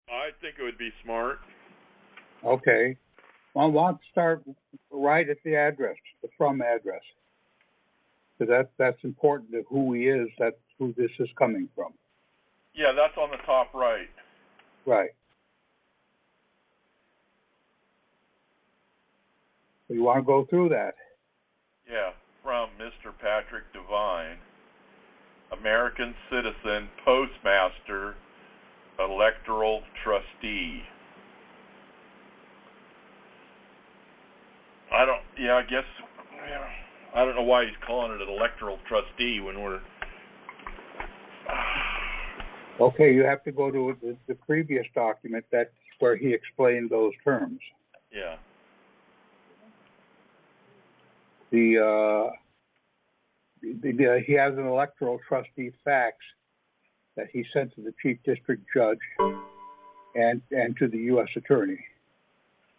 I think it would be smart. Okay. Well, I want to start right at the address, the from address. Because that's important to who he is, that's who this is coming from. Yeah, that's on the top right. Right. So you want to go through that? Yeah, from Mr. Patrick Devine, American citizen, postmaster, electoral trustee. I don't know why he's calling it an electoral trustee when we're... Okay, you have to go to the previous document. That's where he explained those terms. Yeah. He has an electoral trustee fax that he sent to the chief district judge and to the U.S. attorney,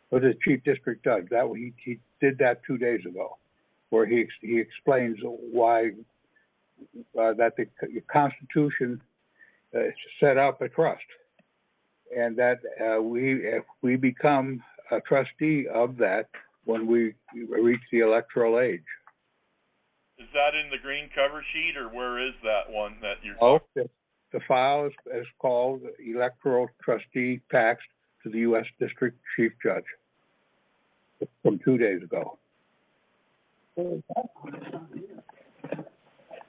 or the chief district judge. That he did that 2 days ago, where he explains why that the Constitution set up a trust, and that we become a trustee of that when we reach the electoral age. Is that in the green cover sheet, or where is that one that you're talking about? The file is called Electoral Trustee Fax to the U.S. District Chief Judge from 2 days ago.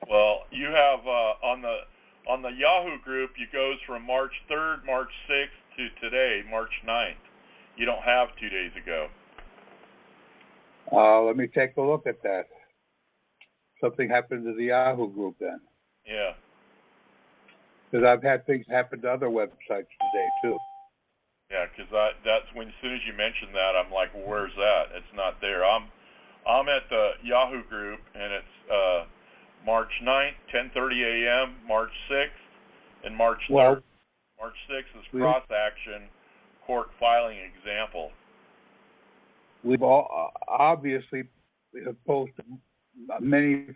Well, you have on the Yahoo group, it goes from March 3rd, March 6th to today, March 9th. You don't have 2 days ago. Let me take a look at that. Something happened to the Yahoo group then. Yeah. Because I've had things happen to other websites today too. Yeah, because that's when, as soon as you mentioned that, I'm like, well, where's that? It's not there. I'm at the Yahoo group, and it's March 9th, 10:30 a.m., March 6th, and March 3rd. Well, March 6th is cross-action court filing example. We've all obviously posted many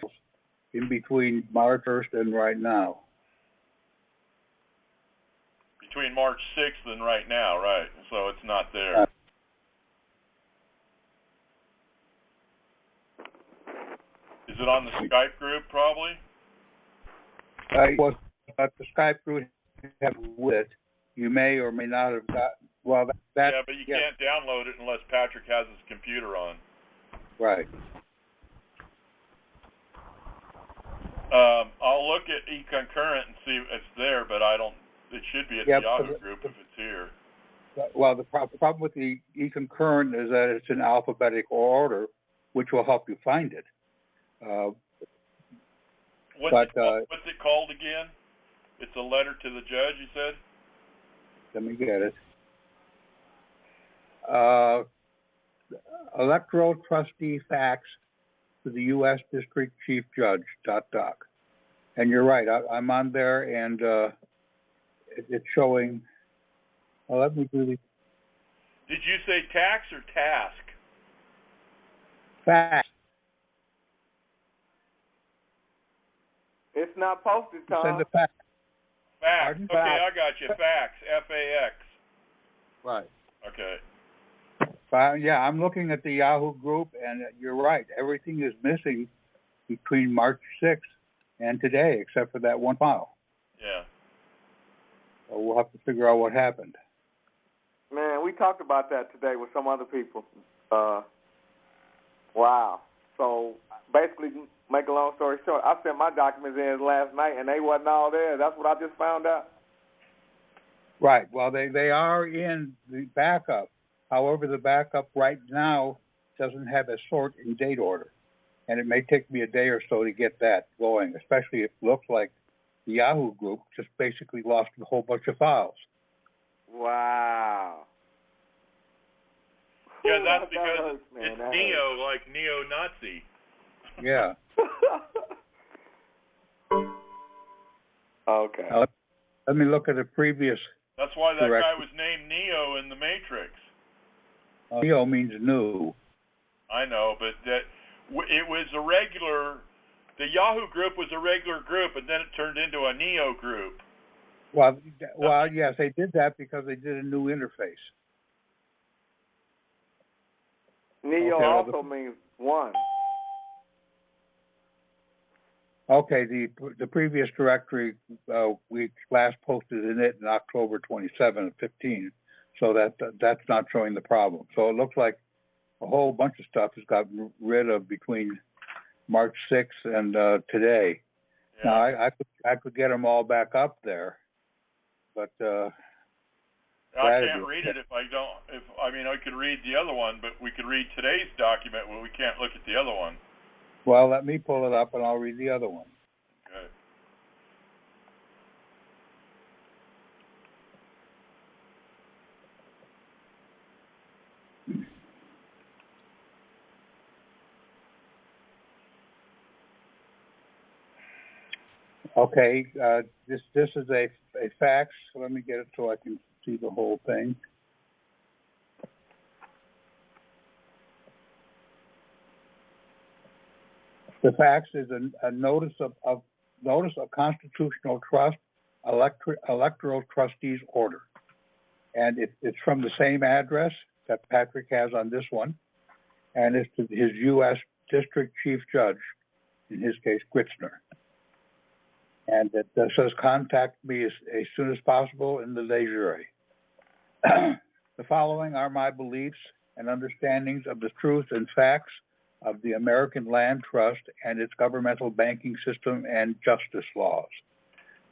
in between March 1st and right now. Between March 6th and right now, right. So it's not there. Is it on the Skype group, probably? Well, the Skype group have with it. You may or may not have got. Well, that. Yeah, but you can't download it unless Patrick has his computer on. Right. I'll look at eConcurrent and see if it's there, but I don't. It should be at the Yahoo group if it's here. Well, the problem with the eConcurrent is that it's in alphabetical order, which will help you find it. What's it called again? It's a letter to the judge, you said? Let me get it. Electoral Trustee Fax to the U.S. District Chief Judge, .doc. And you're right, I'm on there, and it's showing. Well, let me do the. Did you say tax or task? Fax. It's not posted, Tom. Send a fax. Fax. Pardon? Okay, I got you. Fax. F-A-X. Right. Okay. Yeah, I'm looking at the Yahoo group, and you're right. Everything is missing between March 6th and today, except for that one file. Yeah. So we'll have to figure out what happened. Man, we talked about that today with some other people. Wow. So basically, make a long story short, I sent my documents in last night, and they wasn't all there. That's what I just found out. Right. Well, they are in the backup. However, the backup right now doesn't have a sort and date order. And it may take me a day or so to get that going, especially if it looks like the Yahoo group just basically lost a whole bunch of files. Wow. Yeah, that's because it's neo, like neo-Nazi. Yeah. Okay. Let me look at a previous. That's why that guy was named Neo in the Matrix. Neo means new. I know, but that It was a regular. The Yahoo group was a regular group, and then it turned into a Neo group. Well, yes, they did that because they did a new interface. Neo also means one. Okay, the previous directory, we last posted in it in October 27 of 15, so that's not showing the problem. So it looks like a whole bunch of stuff has gotten rid of between March 6th and today. Yeah. Now I could get them all back up there, but I can't read it if I don't. I could read the other one, but we could read today's document, but we can't look at the other one. Well, let me pull it up and I'll read the other one. Okay. This is a fax. So let me get it so I can see the whole thing. The fax is a notice of constitutional trust, electoral trustees order, and it's from the same address that Patrick has on this one, and it's to his U.S. District Chief Judge, in his case, Gritzner, and it says contact me as soon as possible in the de jure. The following are my beliefs and understandings of the truth and facts of the American Land Trust and its governmental banking system and justice laws.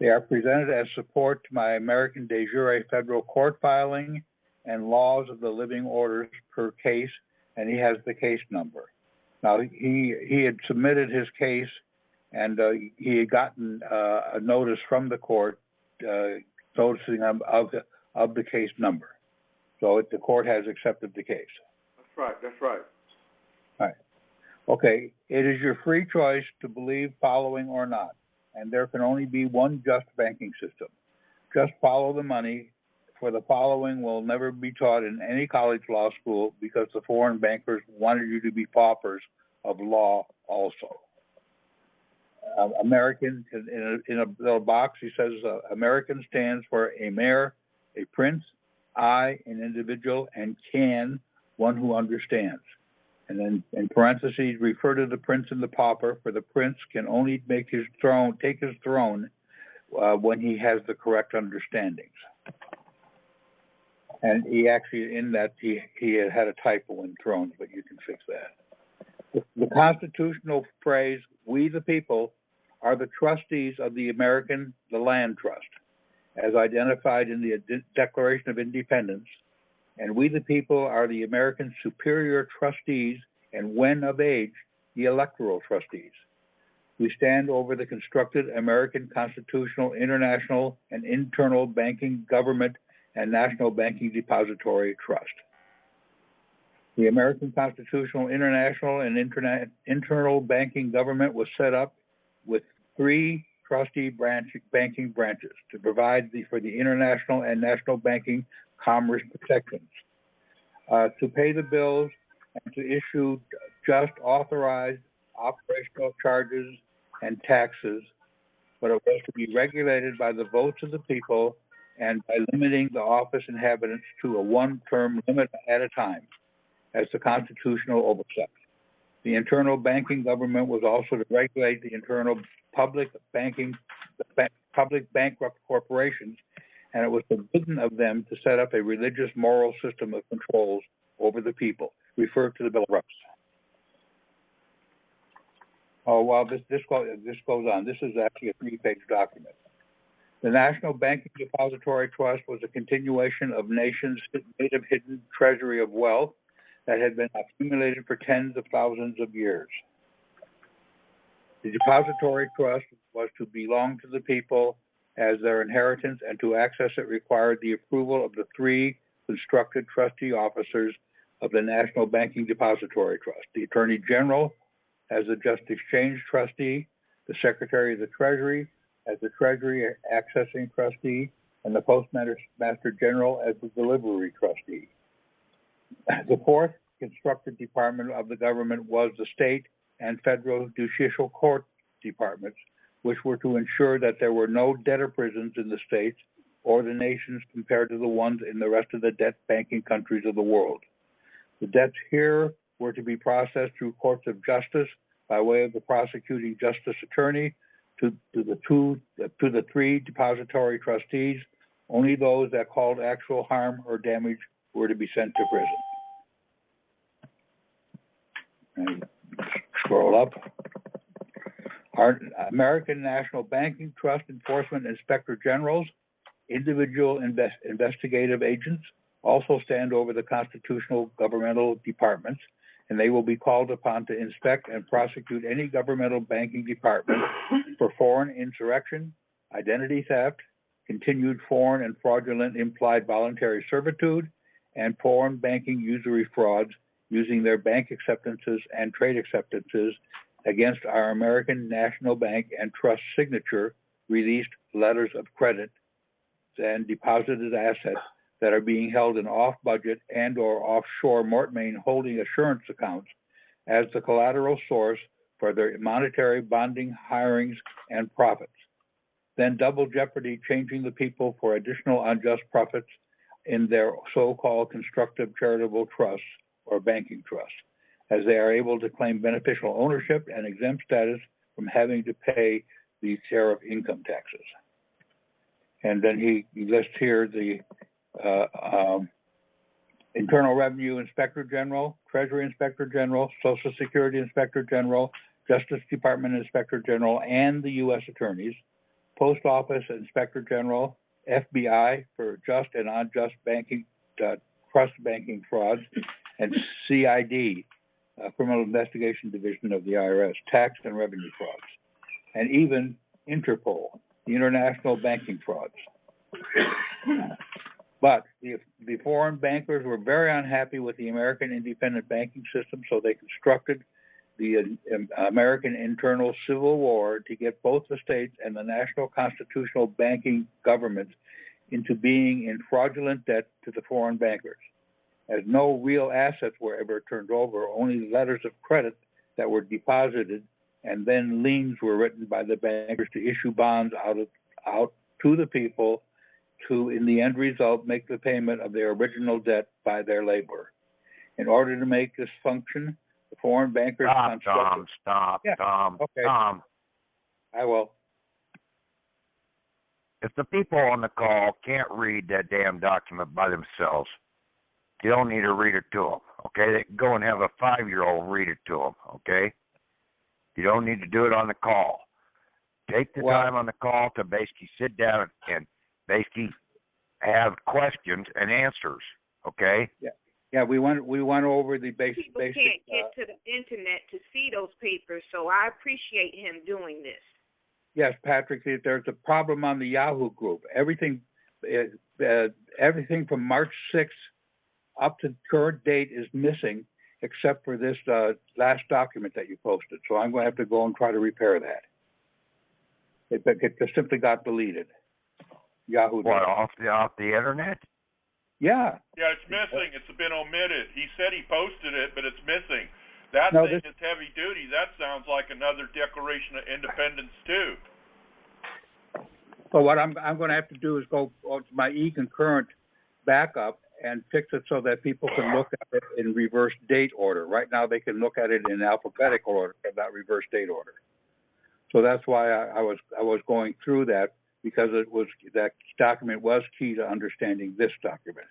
They are presented as support to my American de jure federal court filing and laws of the living orders per case, and he has the case number. Now, he had submitted his case, and he had gotten a notice from the court noticing of the case number. So the court has accepted the case. That's right. All right. Okay, it is your free choice to believe following or not, and there can only be one just banking system. Just follow the money, for the following will never be taught in any college law school because the foreign bankers wanted you to be paupers of law also. American, in a little box, he says, American stands for a mayor, a prince, I, an individual, and can, one who understands. And then in parentheses, refer to the prince and the pauper, for the prince can only take his throne when he has the correct understandings. And he actually, in that, he had a typo in thrones, but you can fix that. The constitutional phrase, we the people, are the trustees of the Land Trust, as identified in the Declaration of Independence. And we the people are the American superior trustees, and when of age, the electoral trustees. We stand over the constructed American constitutional, international, and internal banking government and national banking depository trust. The American constitutional, international, and internal banking government was set up with 3 trustee banking branches to provide for the international and national banking commerce protections, to pay the bills and to issue just authorized operational charges and taxes, but it was to be regulated by the votes of the people and by limiting the office inhabitants to a 1-term limit at a time as the constitutional oversight. The internal banking government was also to regulate the internal public bankrupt corporations, and it was forbidden of them to set up a religious moral system of controls over the people. Refer to the Bill of Rights. Oh, well, this goes on. This is actually a 3-page document. The National Banking Depository Trust was a continuation of nation's native hidden treasury of wealth that had been accumulated for tens of thousands of years. The Depository Trust was to belong to the people as their inheritance, and to access it required the approval of the 3 constructed trustee officers of the National Banking Depository Trust: the Attorney General as the Just Exchange Trustee, the Secretary of the Treasury as the Treasury Accessing Trustee, and the Postmaster General as the Delivery Trustee. The 4th constructed department of the government was the State and federal judicial court departments, which were to ensure that there were no debtor prisons in the states or the nations compared to the ones in the rest of the debt banking countries of the world. The debts here were to be processed through courts of justice by way of the prosecuting justice attorney to the three depository trustees. Only those that caused actual harm or damage were to be sent to prison. And scroll up. Our American National Banking Trust Enforcement Inspector Generals, individual investigative agents, also stand over the constitutional governmental departments, and they will be called upon to inspect and prosecute any governmental banking department for foreign insurrection, identity theft, continued foreign and fraudulent implied voluntary servitude, and foreign banking usury frauds using their bank acceptances and trade acceptances against our American National Bank and Trust signature released letters of credit and deposited assets that are being held in off-budget and or offshore Mortmain holding assurance accounts as the collateral source for their monetary bonding, hirings, and profits. Then double jeopardy changing the people for additional unjust profits in their so-called constructive charitable trusts or banking trusts, as they are able to claim beneficial ownership and exempt status from having to pay the share of income taxes. And then he lists here the Internal Revenue Inspector General, Treasury Inspector General, Social Security Inspector General, Justice Department Inspector General, and the U.S. attorneys, Post Office Inspector General, FBI for just and unjust banking, trust banking frauds, and CID, Criminal Investigation Division of the IRS, tax and revenue frauds, and even Interpol, the international banking frauds. But the foreign bankers were very unhappy with the American independent banking system, so they constructed the American Internal Civil War to get both the states and the national constitutional banking governments into being in fraudulent debt to the foreign bankers. As no real assets were ever turned over, only letters of credit that were deposited, and then liens were written by the bankers to issue bonds out to the people to, in the end result, make the payment of their original debt by their labor. In order to make this function, the foreign bankers Stop. Okay. Tom. I will. If the people on the call can't read that damn document by themselves, you don't need to read it to them, okay? They can go and have a 5-year-old read it to them, okay? You don't need to do it on the call. Take the time on the call to basically sit down and basically have questions and answers, okay? Yeah, we went over the basic. People can't get to the internet to see those papers, so I appreciate him doing this. Yes, Patrick, there's a problem on the Yahoo group. Everything from March 6th up to current date is missing, except for this last document that you posted. So I'm going to have to go and try to repair that. It just simply got deleted. Yahoo. What, off the internet? Yeah. Yeah, it's missing. It's been omitted. He said he posted it, but it's missing. That No, thing is heavy duty. That sounds like another Declaration of Independence too. So what I'm going to have to do is go to my e-concurrent backup and fix it so that people can look at it in reverse date order. Right now they can look at it in alphabetical order, but not reverse date order. So that's why I was going through that, because that document was key to understanding this document.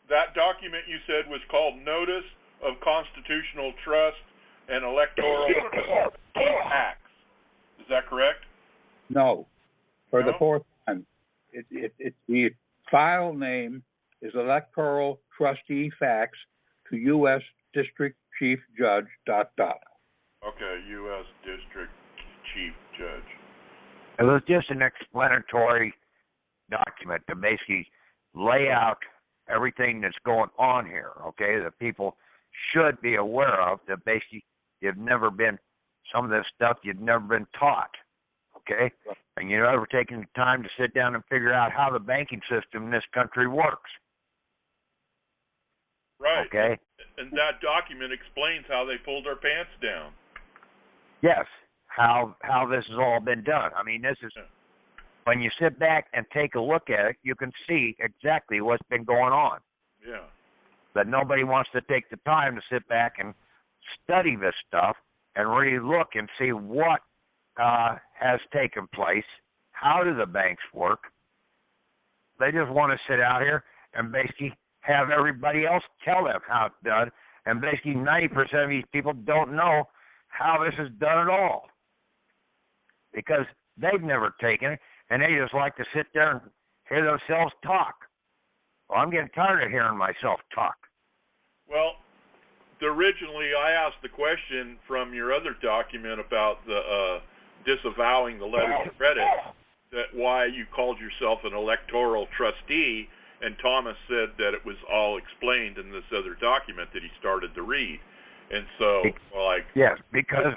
That document you said was called Notice of Constitutional Trust and Electoral Acts. Is that correct? No. For the fourth time. The file name is Electoral Trustee Fax to U.S. District Chief Judge ... Okay, U.S. District Chief Judge. It was just an explanatory document to basically lay out everything that's going on here, okay, that people should be aware of, that basically some of this stuff you've never been taught, okay? And you've never taken the time to sit down and figure out how the banking system in this country works. Right. Okay? And that document explains how they pulled our pants down. Yes, how this has all been done. I mean, this is, when you sit back and take a look at it, you can see exactly what's been going on. Yeah. But nobody wants to take the time to sit back and study this stuff and really look and see what has taken place. How do the banks work? They just want to sit out here and basically have everybody else tell them how it's done. And basically 90% of these people don't know how this is done at all, because they've never taken it, and they just like to sit there and hear themselves talk. Well, I'm getting tired of hearing myself talk. Well, originally I asked the question from your other document about the disavowing the letters of credit, that why you called yourself an electoral trustee, and Thomas said that it was all explained in this other document that he started to read. And so, like, yes, because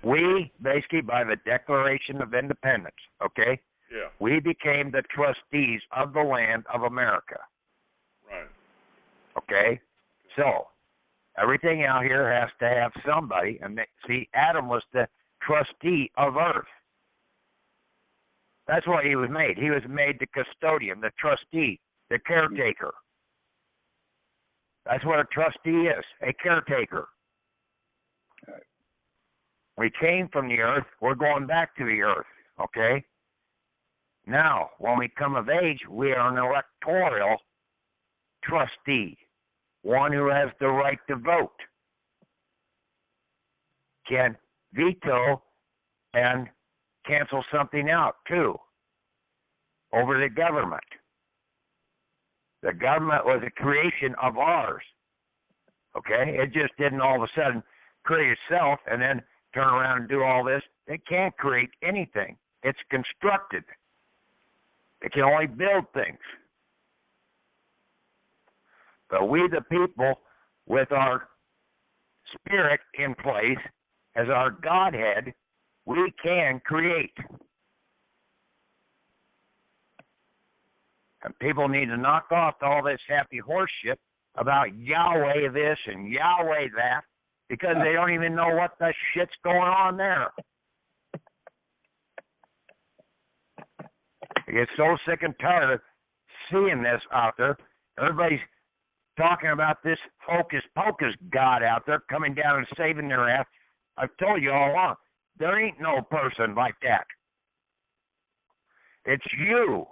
we basically, by the Declaration of Independence, okay, yeah, we became the trustees of the land of America. Right. Okay, so everything out here has to have somebody, and see, Adam was the trustee of Earth. That's why he was made. He was made the custodian, the trustee, the caretaker. That's what a trustee is, a caretaker. We came from the earth. We're going back to the earth, okay? Now, when we come of age, we are an electoral trustee, one who has the right to vote, can veto and cancel something out, too, over the government. The government was a creation of ours, okay? It just didn't all of a sudden create itself and then turn around and do all this. It can't create anything. It's constructed. It can only build things. But we, the people, with our spirit in place as our Godhead, we can create. And people need to knock off all this happy horse shit about Yahweh this and Yahweh that, because they don't even know what the shit's going on there. I get so sick and tired of seeing this out there. Everybody's talking about this hocus pocus God out there coming down and saving their ass. I've told you all along, there ain't no person like that. It's you.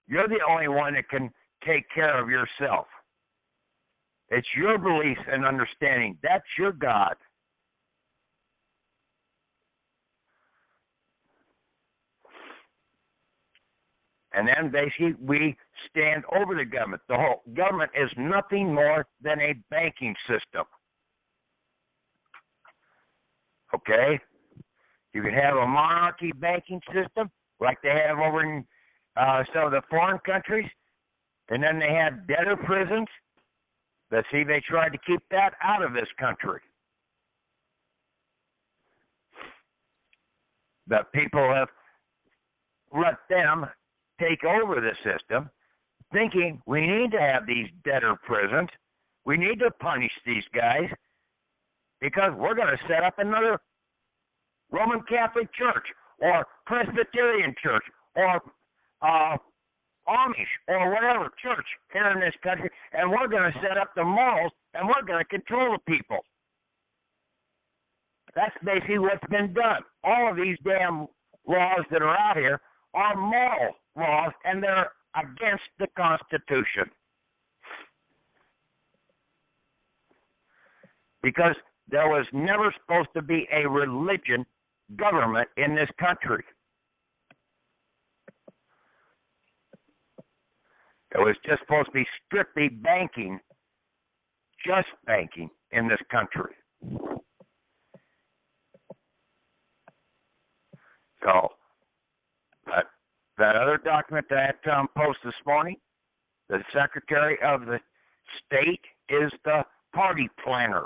You're the only one that can take care of yourself. It's your beliefs and understanding. That's your God. And then basically we stand over the government. The whole government is nothing more than a banking system. Okay? You can have a monarchy banking system like they have over in some of the foreign countries, and then they had debtor prisons. But see, they tried to keep that out of this country. But people have let them take over the system, thinking we need to have these debtor prisons. We need to punish these guys because we're going to set up another Roman Catholic Church or Presbyterian Church or Amish or whatever church here in this country, and we're going to set up the morals, and we're going to control the people. That's basically what's been done. All of these damn laws that are out here are moral laws, and they're against the Constitution. Because there was never supposed to be a religion government in this country. It was just supposed to be strictly banking, just banking in this country. So, that other document that I had Tom post this morning, the Secretary of the State is the party planner.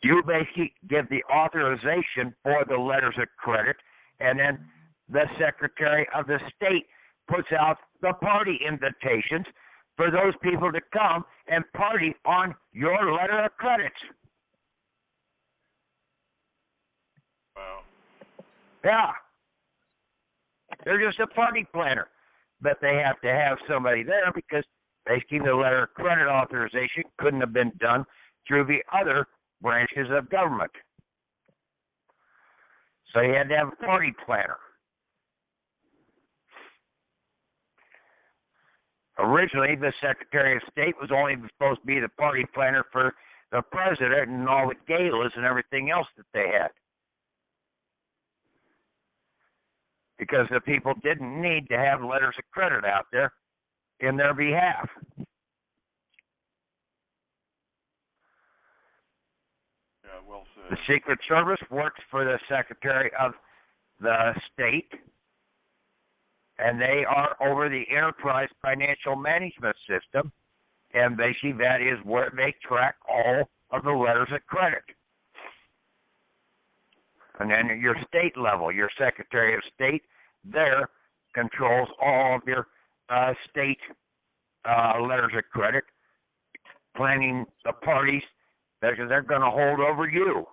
You basically give the authorization for the letters of credit, and then the Secretary of the State puts out the party invitations for those people to come and party on your letter of credit. Wow. Yeah. They're just a party planner. But they have to have somebody there because basically the letter of credit authorization couldn't have been done through the other branches of government. So you had to have a party planner. Originally, the Secretary of State was only supposed to be the party planner for the president and all the galas and everything else that they had. Because the people didn't need to have letters of credit out there in their behalf. Yeah, well said. The Secret Service works for the Secretary of the State, and they are over the enterprise financial management system, and basically that is where they track all of the letters of credit. And then at your state level, your Secretary of State there controls all of your state letters of credit, planning the parties that they're going to hold over you.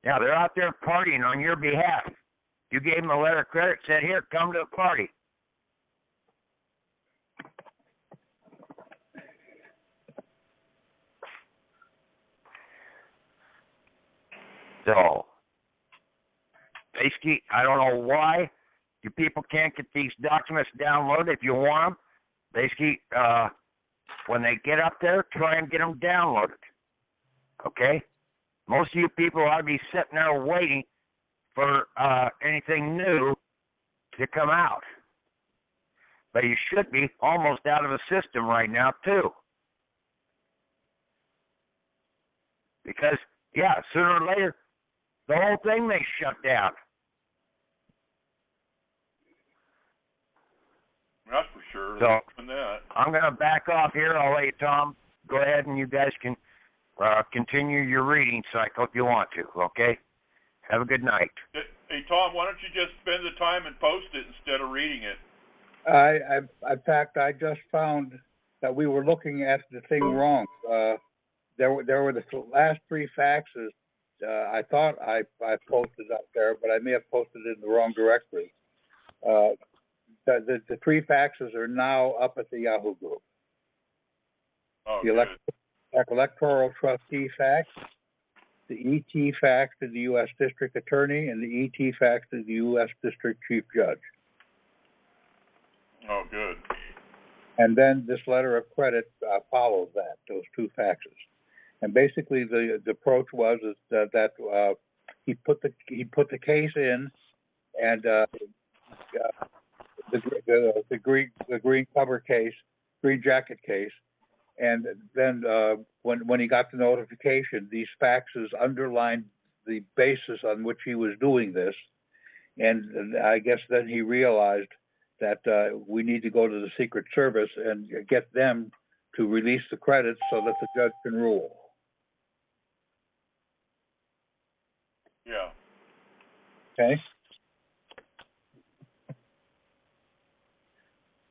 Now, they're out there partying on your behalf. You gave them a letter of credit, said, here, come to the party. So, basically, I don't know why you people can't get these documents downloaded if you want them. Basically, when they get up there, try and get them downloaded. Okay? Most of you people ought to be sitting there waiting for anything new to come out. But you should be almost out of the system right now, too. Because, yeah, sooner or later, the whole thing may shut down. That's for sure. So, That. I'm going to back off here. I'll let you, Tom, go ahead and you guys can continue your reading cycle if you want to, okay? Have a good night. Hey, Tom, why don't you just spend the time and post it instead of reading it? In fact, I just found that we were looking at the thing wrong. There were the last three faxes. I thought I posted up there, but I may have posted it in the wrong directory. The three faxes are now up at the Yahoo group. Oh, the Electoral Trustee fax, the ET fax to the U.S. District Attorney, and the ET fax to the U.S. District Chief Judge. Oh, good. And then this letter of credit follows that, those two faxes. And basically, the approach was that he put the case in, and the green cover case, green jacket case, and then when he got the notification, these faxes underlined the basis on which he was doing this, and I guess then he realized that we need to go to the Secret Service and get them to release the credits so that the judge can rule. Yeah. Okay.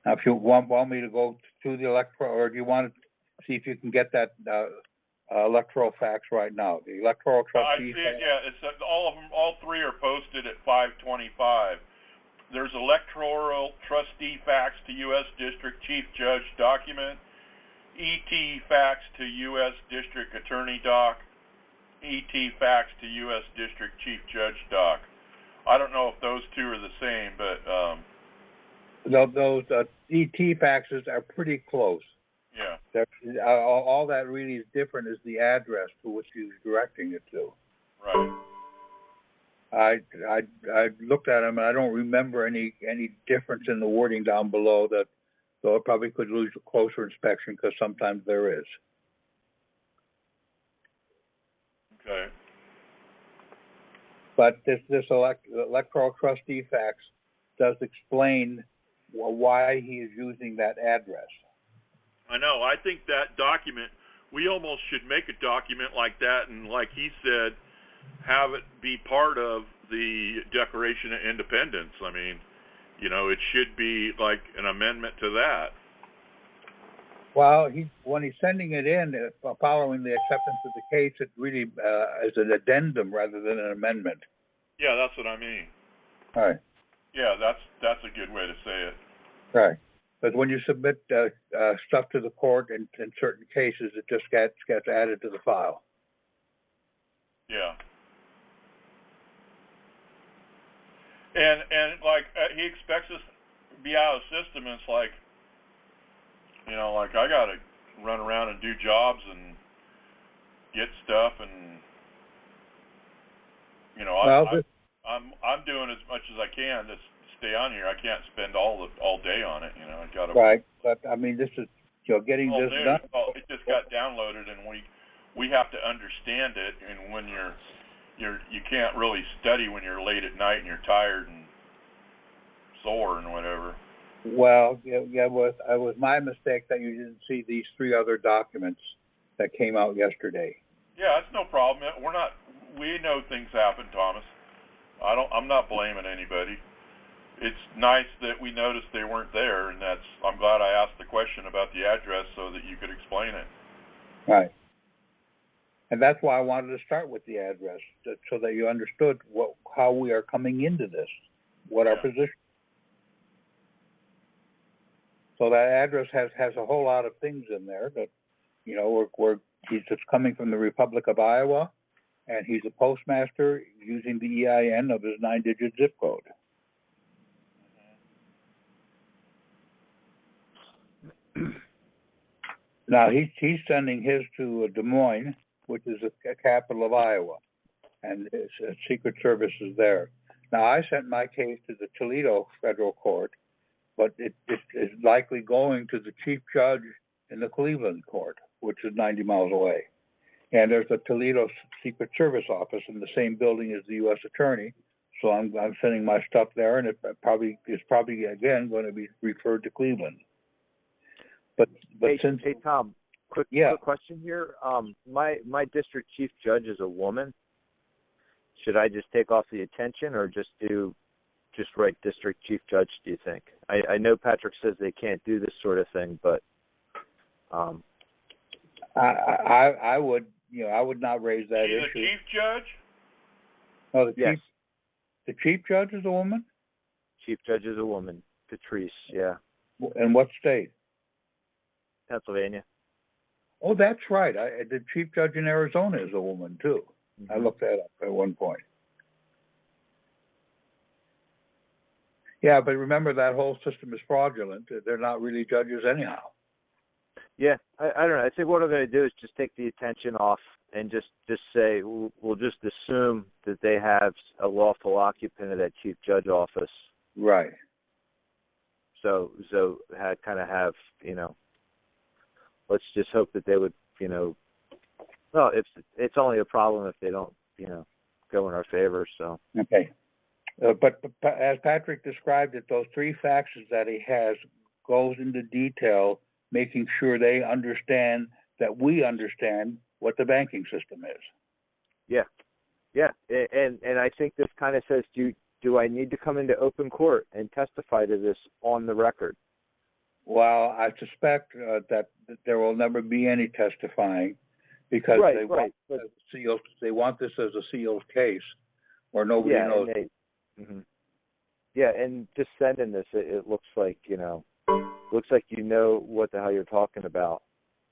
Now, if you want me to go to the electoral, or do you want to see if you can get that electoral fax right now? The electoral trustee. I see it. Yeah, it's all of them. All three are posted at 5:25. There's electoral trustee fax to U.S. District Chief Judge document, ET fax to U.S. District Attorney doc, ET fax to U.S. District Chief Judge doc. I don't know if those two are the same, but those ET faxes are pretty close. Yeah. All that really is different is the address to which he's directing it to. Right. I looked at them and I don't remember any difference in the wording down below that, so it probably could lose a closer inspection because sometimes there is. Okay. But this electoral trustee fax does explain why he is using that address. I know. I think that document, we almost should make a document like that, and like he said, have it be part of the Declaration of Independence. I mean, It should be like an amendment to that. Well, when he's sending it in, following the acceptance of the case, it really is an addendum rather than an amendment. Yeah, that's what I mean. Right. Yeah, that's a good way to say it. Right. But when you submit stuff to the court in certain cases, it just gets added to the file. Yeah. And like he expects us to be out of the system, and it's like, like I gotta run around and do jobs and get stuff, and I'm doing as much as I can to stay on here. I can't spend all day on it. I gotta. Right, but I mean, this is getting this done. It just got downloaded, and we have to understand it. And when you can't really study when you're late at night and you're tired and sore and whatever. Well, it was my mistake that you didn't see these 3 other documents that came out yesterday. Yeah, that's no problem. We know things happen, Thomas. I'm not blaming anybody. It's nice that we noticed they weren't there, and I'm glad I asked the question about the address so that you could explain it. Right. And that's why I wanted to start with the address, so that you understood how we are coming into this, what our position. So that address has a whole lot of things in there that, he's just coming from the Republic of Iowa, and he's a postmaster using the EIN of his 9-digit zip code. Now he's sending his to Des Moines, which is a capital of Iowa, and Secret Service is there. Now I sent my case to the Toledo Federal Court, but it is likely going to the chief judge in the Cleveland court, which is 90 miles away. And there's a Toledo Secret Service office in the same building as the U.S. Attorney, so I'm sending my stuff there, and it's probably again going to be referred to Cleveland. But hey, since Tom, quick question here. My district chief judge is a woman. Should I just take off the attention, or just write district chief judge, do you think? I know Patrick says they can't do this sort of thing, but I would not raise that issue. The chief judge? No, yes. The chief judge is a woman? Chief judge is a woman, Patrice, yeah. And what state? Pennsylvania. Oh, that's right. The chief judge in Arizona is a woman too. Mm-hmm. I looked that up at one point. Yeah, but remember, that whole system is fraudulent. They're not really judges anyhow. Yeah, I don't know. I think what I'm going to do is just take the attention off and just say we'll just assume that they have a lawful occupant of that chief judge office. Right. So have, let's just hope that they would, well, it's only a problem if they don't, go in our favor. So. Okay. But as Patrick described it, those 3 faxes that he has goes into detail, making sure they understand that we understand what the banking system is. Yeah. And I think this kind of says, do I need to come into open court and testify to this on the record? Well, I suspect that there will never be any testifying, because they want this as a sealed case where nobody knows. Mm-hmm. Yeah, and just sending this, it looks like you know what the hell you're talking about,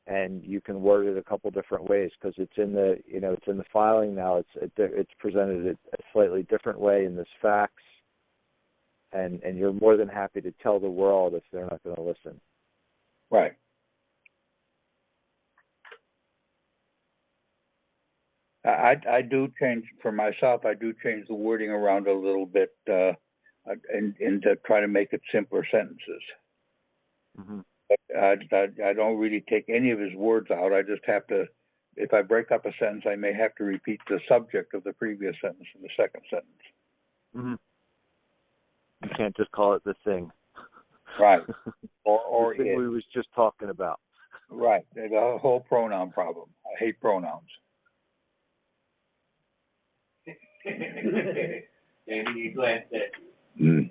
and you can word it a couple different ways because it's in the filing now. It's presented a slightly different way in this fax, and you're more than happy to tell the world if they're not going to listen. Right. I do change for myself. I do change the wording around a little bit, and to try to make it simpler sentences. Mm-hmm. But I don't really take any of his words out. I just have to. If I break up a sentence, I may have to repeat the subject of the previous sentence in the second sentence. Mm-hmm. You can't just call it the thing. Right. Or the thing we was just talking about. Right. The whole pronoun problem. I hate pronouns. And he glanced at you. Mm.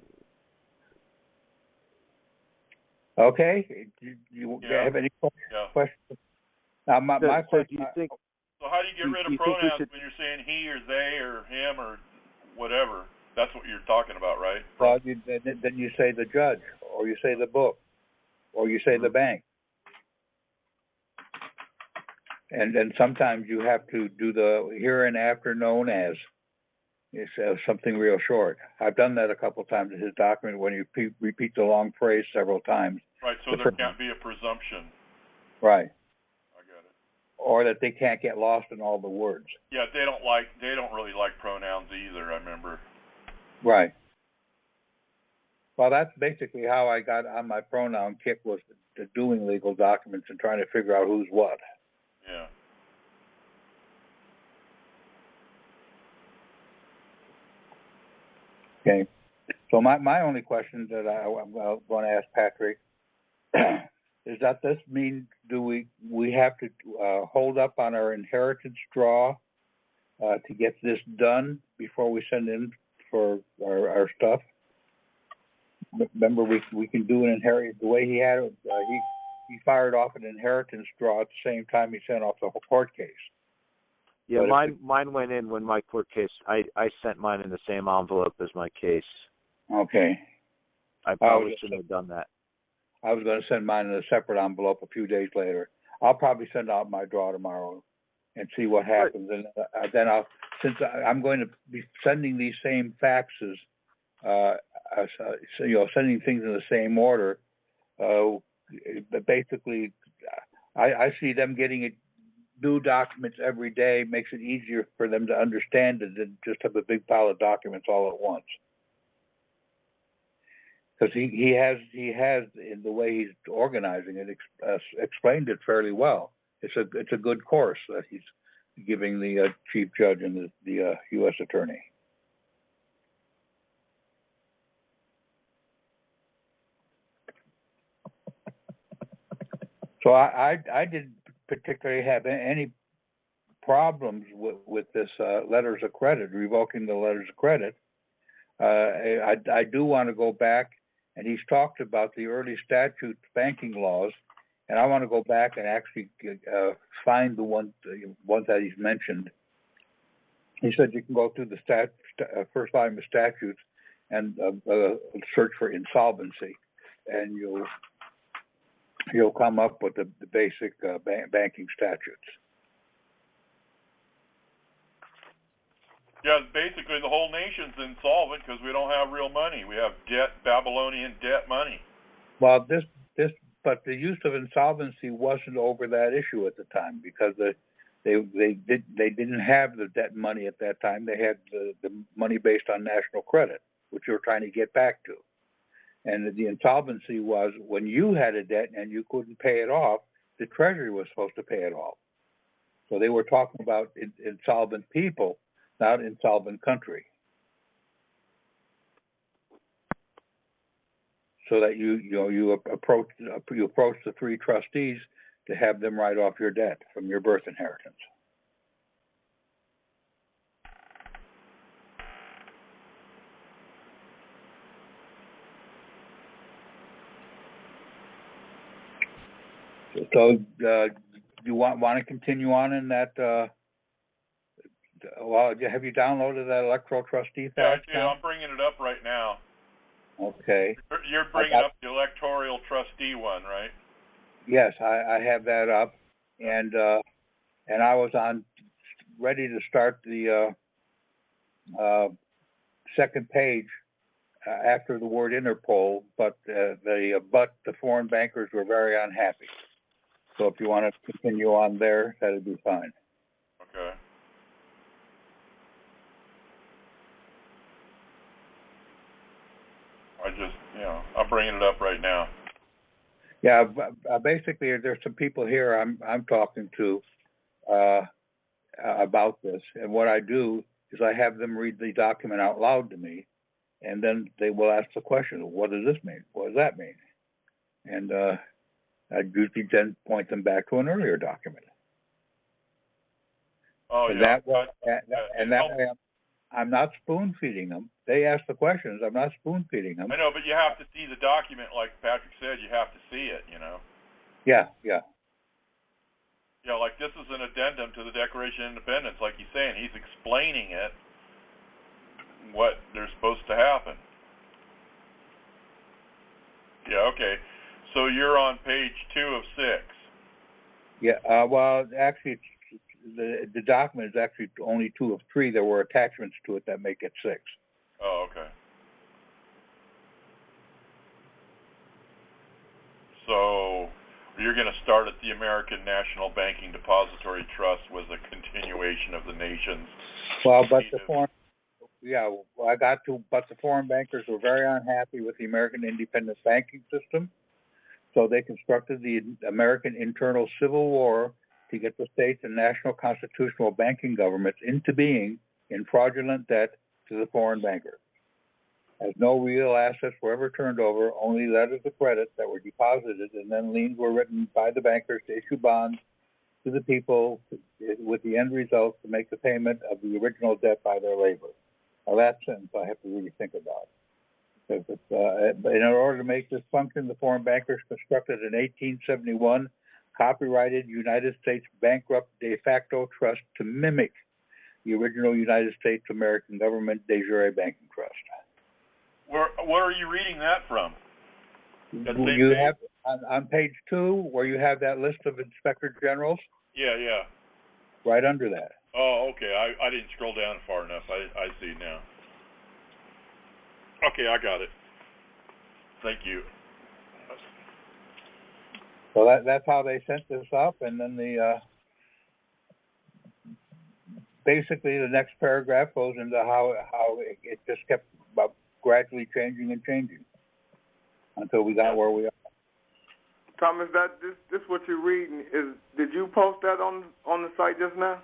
Okay. You have any questions? Now, my So question. do you think? So how do you get rid of pronouns when you're saying he or they or him or whatever? That's what you're talking about, right? Well, then you say the judge, or you say the book, or you say the bank. And then sometimes you have to do the hereinafter known as. It's something real short. I've done that a couple of times in his document when you repeat the long phrase several times. Right, so there can't be a presumption. Right. I got it. Or that they can't get lost in all the words. Yeah, they don't really like pronouns either, I remember. Right. Well, that's basically how I got on my pronoun kick, was the doing legal documents and trying to figure out who's what. Yeah. Okay. So my only question that I'm going to ask Patrick is, that this mean do we have to hold up on our inheritance draw to get this done before we send in for our stuff? Remember, we can do an inheritance the way he had it. He fired off an inheritance draw at the same time he sent off the whole court case. Yeah, mine went in when my court case. I sent mine in the same envelope as my case. Okay. I probably shouldn't have done that. I was going to send mine in a separate envelope a few days later. I'll probably send out my draw tomorrow and see what happens. Right. And then since I'm going to be sending these same faxes, sending things in the same order, basically, I see them getting new documents every day. Makes it easier for them to understand it than just have a big pile of documents all at once. Because he has in the way he's organizing it explained it fairly well. It's a good course that he's giving the chief judge and the U.S. attorney. So I didn't particularly have any problems with this letters of credit, revoking the letters of credit. I do want to go back, and he's talked about the early statute banking laws, and I want to go back and actually find the ones that he's mentioned. He said you can go through the first volume of statutes and search for insolvency, and you'll come up with the basic banking statutes. Yeah, basically the whole nation's insolvent because we don't have real money. We have debt, Babylonian debt money. Well, but the use of insolvency wasn't over that issue at the time, because they didn't have the debt money at that time. They had the money based on national credit, which they were trying to get back to. And the insolvency was when you had a debt and you couldn't pay it off, the Treasury was supposed to pay it off. So they were talking about insolvent people, not insolvent country. So that you approach the three trustees to have them write off your debt from your birth inheritance. So you want to continue on in that? Well, have you downloaded that Electoral Trustee fax? Yeah, I'm bringing it up right now. Okay. You're bringing up the Electoral Trustee one, right? Yes, I have that up, and I was ready to start the second page after the word Interpol, but the foreign bankers were very unhappy. So if you want to continue on there, that'd be fine. Okay. I'm bringing it up right now. Yeah, basically, there's some people here I'm talking to about this, and what I do is I have them read the document out loud to me, and then they will ask the question, "What does this mean? What does that mean?" And I usually then point them back to an earlier document. Oh, and yeah. That way, I'm not spoon feeding them. They ask the questions. I'm not spoon feeding them. I know, but you have to see the document, like Patrick said. You have to see it. Yeah. Like this is an addendum to the Declaration of Independence, like he's saying. He's explaining it, what they're supposed to happen. Yeah, okay. So you're on page 2 of 6. Yeah. Well, actually, the document is actually only 2 of 3. There were attachments to it that make it 6. Oh, okay. So you're going to start at the American National Banking Depository Trust was a continuation of the nation's. Well, but the foreign, but the foreign bankers were very unhappy with the American independent banking system, so they constructed the American Internal Civil War to get the states and national constitutional banking governments into being in fraudulent debt to the foreign bankers. As no real assets were ever turned over, only letters of credit that were deposited, and then liens were written by the bankers to issue bonds to the people with the end result to make the payment of the original debt by their labor. Now that sentence I have to really think about. Because in order to make this function, the foreign bankers constructed an 1871 copyrighted United States bankrupt de facto trust to mimic the original United States American government de jure banking trust. Where are you reading that from? You have on page 2 where you have that list of inspector generals. Yeah. Right under that. Oh, okay. I didn't scroll down far enough. I see now. Okay, I got it. Thank you. So that's how they sent this up, and then basically the next paragraph goes into how it just kept gradually changing until we got where we are. Thomas, this what you're reading did you post that on the site just now?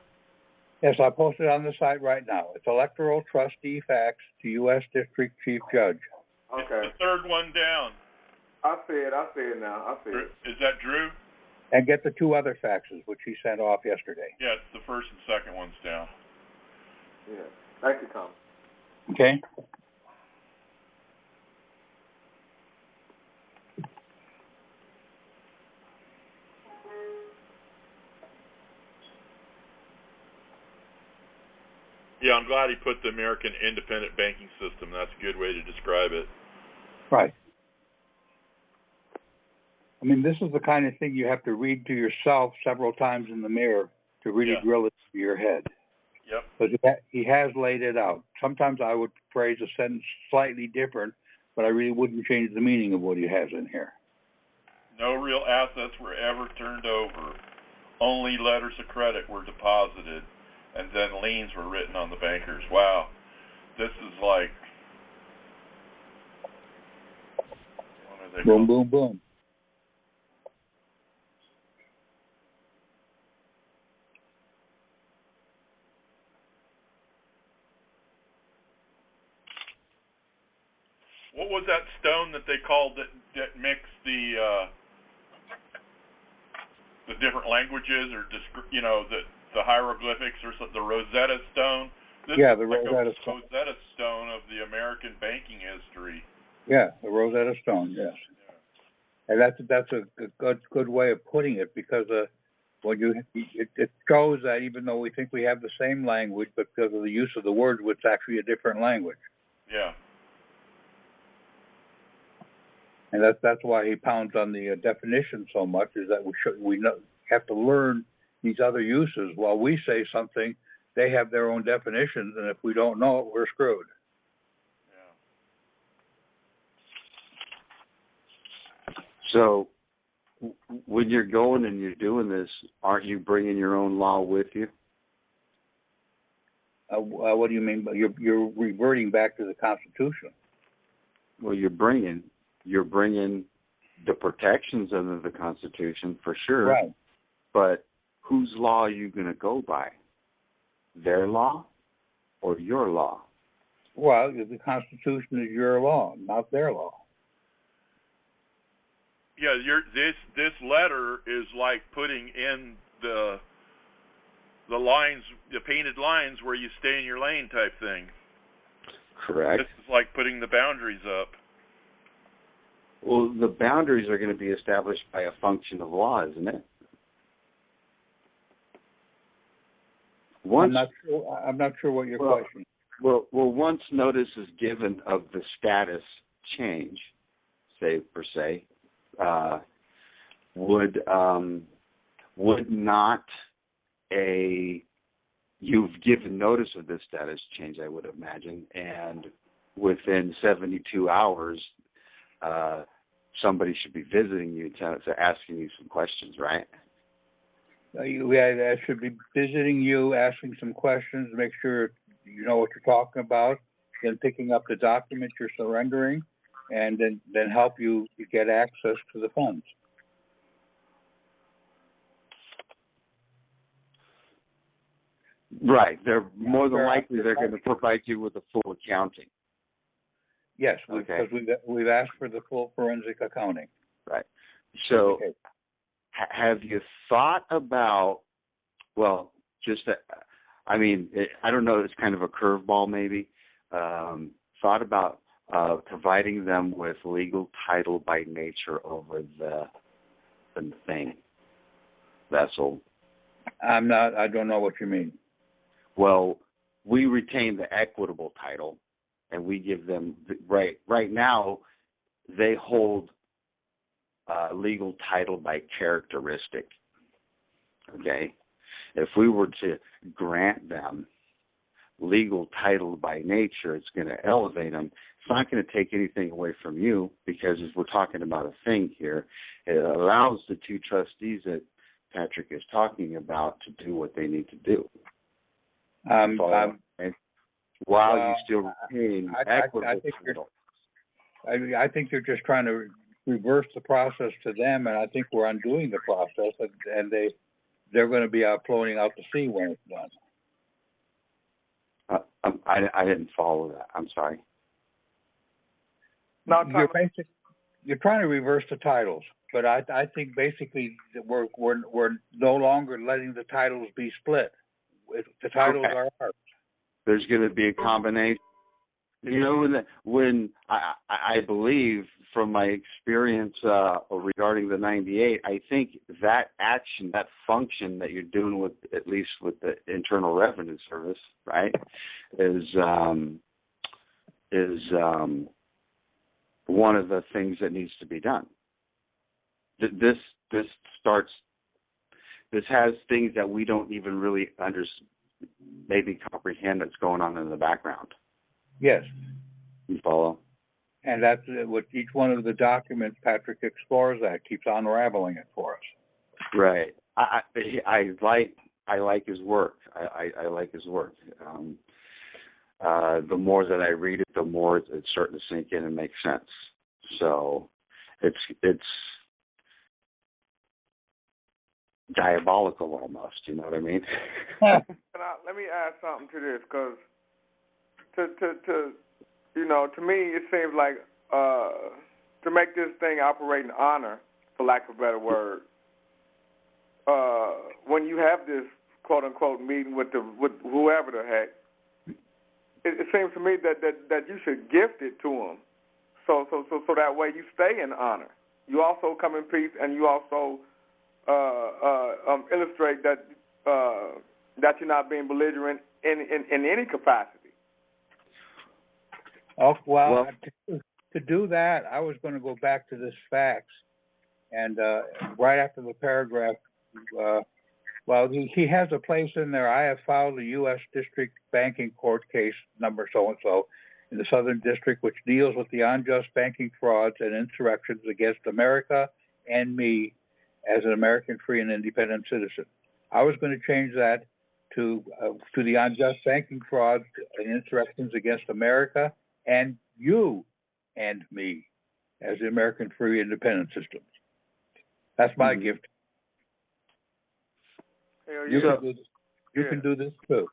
Yes, I posted it on the site right now. It's Electoral Trustee Fax to U.S. District Chief Judge. Okay. It's the third one down. I see it now. Is that Drew? And get the 2 other faxes, which he sent off yesterday. Yeah, it's the first and second ones down. Yeah. Thank you, Tom. Okay. Yeah, I'm glad he put the American independent banking system. That's a good way to describe it. Right. I mean, this is the kind of thing you have to read to yourself several times in the mirror to really drill it into your head. Yep. But he has laid it out. Sometimes I would phrase a sentence slightly different, but I really wouldn't change the meaning of what he has in here. No real assets were ever turned over. Only letters of credit were deposited, and then liens were written on the bankers. Wow. This is like... Boom, boom, boom. What was that stone that they called that mixed the different languages, or the hieroglyphics, or the Rosetta Stone? This the is like Rosetta Stone. Rosetta Stone of the American banking history. Yeah, the Rosetta Stone. Yes, and that's a good way of putting it, because it shows that even though we think we have the same language, but because of the use of the words, it's actually a different language. Yeah. And that's why he pounds on the definition so much, is that we have to learn these other uses. While we say something, they have their own definitions, and if we don't know it, we're screwed. Yeah. So when you're going and you're doing this, aren't you bringing your own law with you? What do you mean? You're reverting back to the Constitution. Well, you're bringing the protections under the Constitution, for sure. Right. But whose law are you going to go by? Their law or your law? Well, the Constitution is your law, not their law. Yeah, this letter is like putting in the lines, the painted lines where you stay in your lane type thing. Correct. This is like putting the boundaries up. Well, the boundaries are going to be established by a function of law, isn't it? I'm not sure what your question is. Well, once notice is given of the status change, say per se, would not you've given notice of this status change, I would imagine, and within 72 hours, somebody should be visiting you to asking you some questions, right? I should be visiting you, asking some questions, make sure you know what you're talking about, then picking up the document you're surrendering, and then help you get access to the funds. Right. They're more than likely they're going to provide you with a full accounting. Yes, okay. Because we've asked for the full forensic accounting. Right. So, okay. Have you thought about? Well, I don't know. It's kind of a curveball, maybe. Thought about providing them with legal title by nature over the thing, vessel. I don't know what you mean. Well, we retain the equitable title, and we give them right now. They hold legal title by characteristic. Okay, if we were to grant them legal title by nature, it's going to elevate them. It's not going to take anything away from you, because if we're talking about a thing here, it allows the two trustees that Patrick is talking about to do what they need to do. While you still retain equitable title. I think you're just trying to reverse the process to them, and I think we're undoing the process, and they're going to be floating out to sea when it's done. I didn't follow that. I'm sorry. No, you're trying to reverse the titles, but I think basically that we're no longer letting the titles be split. The titles are ours. There's going to be a combination. You know, when I believe from my experience regarding the 98, I think that action, that function that you're doing with, at least with the Internal Revenue Service, right, is one of the things that needs to be done. This has things that we don't even really maybe comprehend that's going on in the background. Yes. You follow? And that's what each one of the documents Patrick explores that keeps unraveling it for us. Right. I like his work. I like his work. The more that I read it, the more it's starting to sink in and make sense. So it's diabolical almost. You know what I mean? Let me add something to this, because to me it seems like to make this thing operate in honor, for lack of a better word, when you have this quote unquote meeting with whoever the heck, it seems to me that you should gift it to them, so that way you stay in honor. You also come in peace, and you also illustrate that you're not being belligerent in any capacity. Oh, well, to do that, I was going to go back to this fax, and right after the paragraph, he has a place in there. I have filed a U.S. District Banking Court case number so-and-so in the Southern District, which deals with the unjust banking frauds and insurrections against America and me as an American free and independent citizen. I was going to change that to the unjust banking frauds and insurrections against America and you and me as the American free independent system. That's my gift. You can do this too.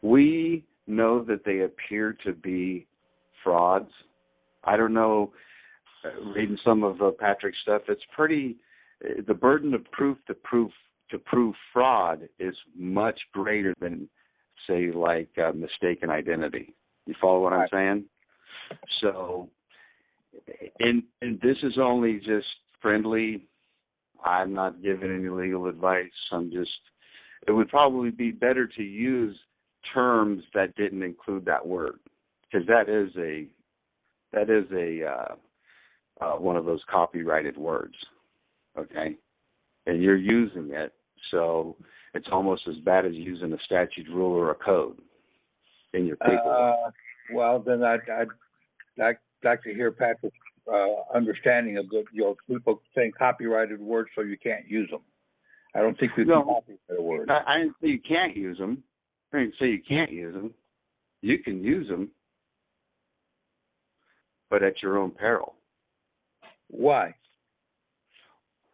We know that they appear to be frauds. I don't know, reading some of Patrick's stuff, it's pretty the burden of proof to prove fraud is much greater than, say, like mistaken identity. You follow what I'm saying? So, and this is only just friendly. I'm not giving any legal advice. It would probably be better to use terms that didn't include that word, because that is one of those copyrighted words, okay? And you're using it, so it's almost as bad as using a statute, rule, or a code in your paperwork. Well, then I'd like to hear Patrick's understanding of people saying copyrighted words so you can't use them. I don't think you can copyright a word. I didn't say you can't use them. I didn't say you can't use them. You can use them, but at your own peril. Why?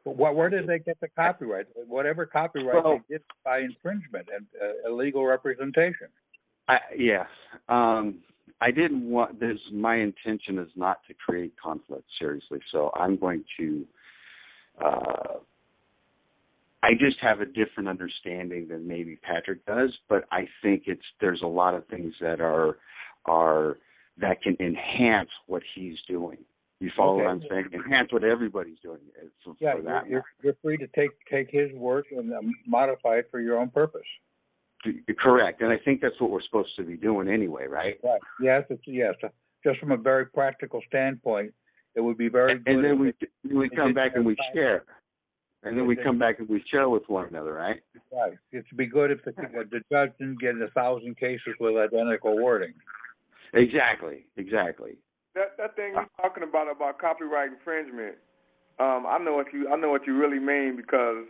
Where did they get the copyright? Whatever copyright they get by infringement and illegal representation. I didn't want this. My intention is not to create conflict, seriously. So I'm going to. I just have a different understanding than maybe Patrick does, but I think there's a lot of things that that can enhance what he's doing. You follow what I'm saying? Enhance what everybody's doing. You're free to take his work and modify it for your own purpose. Correct, and I think that's what we're supposed to be doing anyway, right? Right. Yes. Just from a very practical standpoint, it would be very good. And then we come back and we share. And then we come back and we share with one another, right? Right. It would be good if the judge didn't get 1,000 cases with identical wording. Exactly. That thing you're talking about copyright infringement, I know what you really mean, because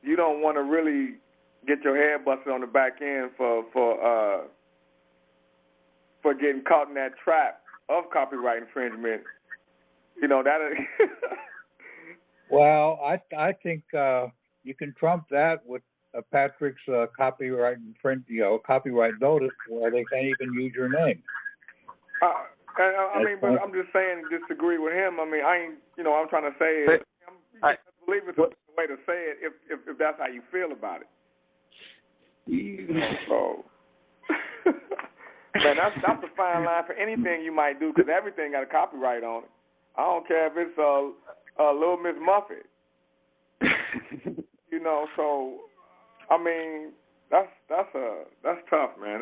you don't want to really get your head busted on the back end for getting caught in that trap of copyright infringement. You know that. Well, I think you can trump that with Patrick's copyright notice, where they can't even use your name. But I'm just saying, disagree with him. I mean, I'm trying to say it. I believe it's the way to say it if that's how you feel about it. So, man, that's a fine line for anything you might do, because everything got a copyright on it. I don't care if it's Little Miss Muffet. So I mean, that's tough, man.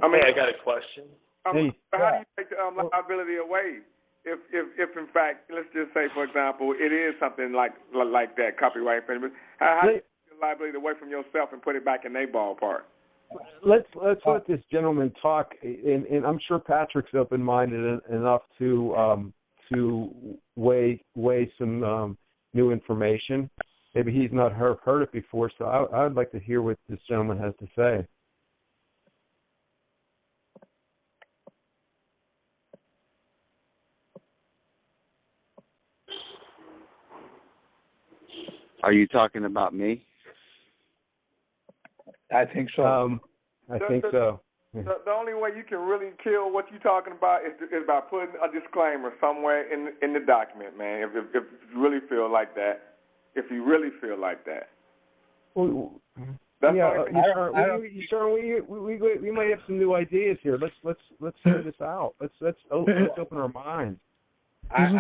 I got a question. How do you take the liability away if in fact, let's just say, for example, it is something like that, copyright infringement? How do you take the liability away from yourself and put it back in their ballpark? Let's let this gentleman talk, and I'm sure Patrick's open-minded enough to weigh some new information. Maybe he's not heard it before, so I would like to hear what this gentleman has to say. Are you talking about me? I think so. I think so. The only way you can really kill what you're talking about is by putting a disclaimer somewhere in the document, man. If you really feel like that, Well, that's we might have some new ideas here. Let's hear this out. Let's open our minds. Isn't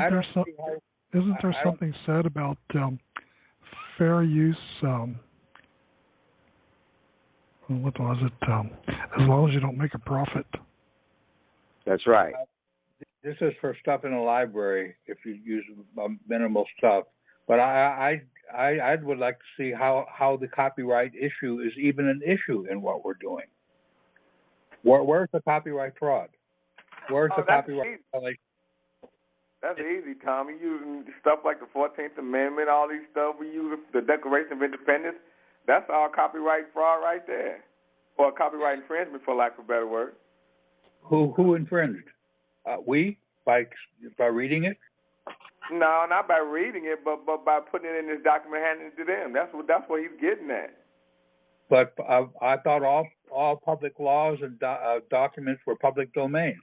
there something said about fair use? What was it? As long as you don't make a profit. That's right. This is for stuff in a library if you use minimal stuff. But I would like to see how the copyright issue is even an issue in what we're doing. Where's the copyright fraud? Where's the copyright violation? That's easy, Tommy. Using stuff like the 14th Amendment, all these stuff we use, the Declaration of Independence. That's all copyright fraud right there, or copyright infringement, for lack of a better word. Who infringed? We by reading it? No, not by reading it, but by putting it in this document, handing it to them. That's what he's getting at. But I thought all public laws and documents were public domain.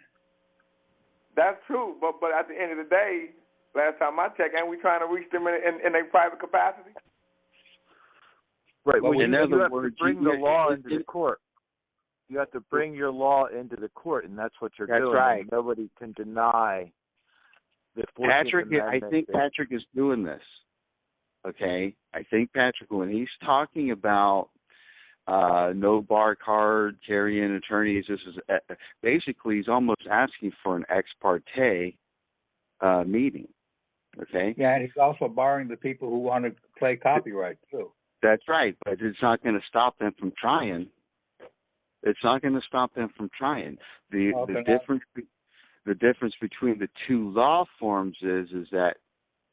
That's true, but at the end of the day, Last time I checked, ain't we trying to reach them in their private capacity? Right. Well, in you other have words, to bring the law into the court. You have to bring your law into the court, and that's what you're doing. That's right. Nobody can deny the 14th Patrick, Amendment. I think Patrick is doing this. Okay? I think Patrick, when he's talking about no bar card, carry-in attorneys, this is basically he's almost asking for an ex parte meeting. Okay? Yeah, and he's also barring the people who want to play copyright, too. That's right, but it's not going to stop them from trying. It's not going to stop them from trying. The difference between the two law forms is that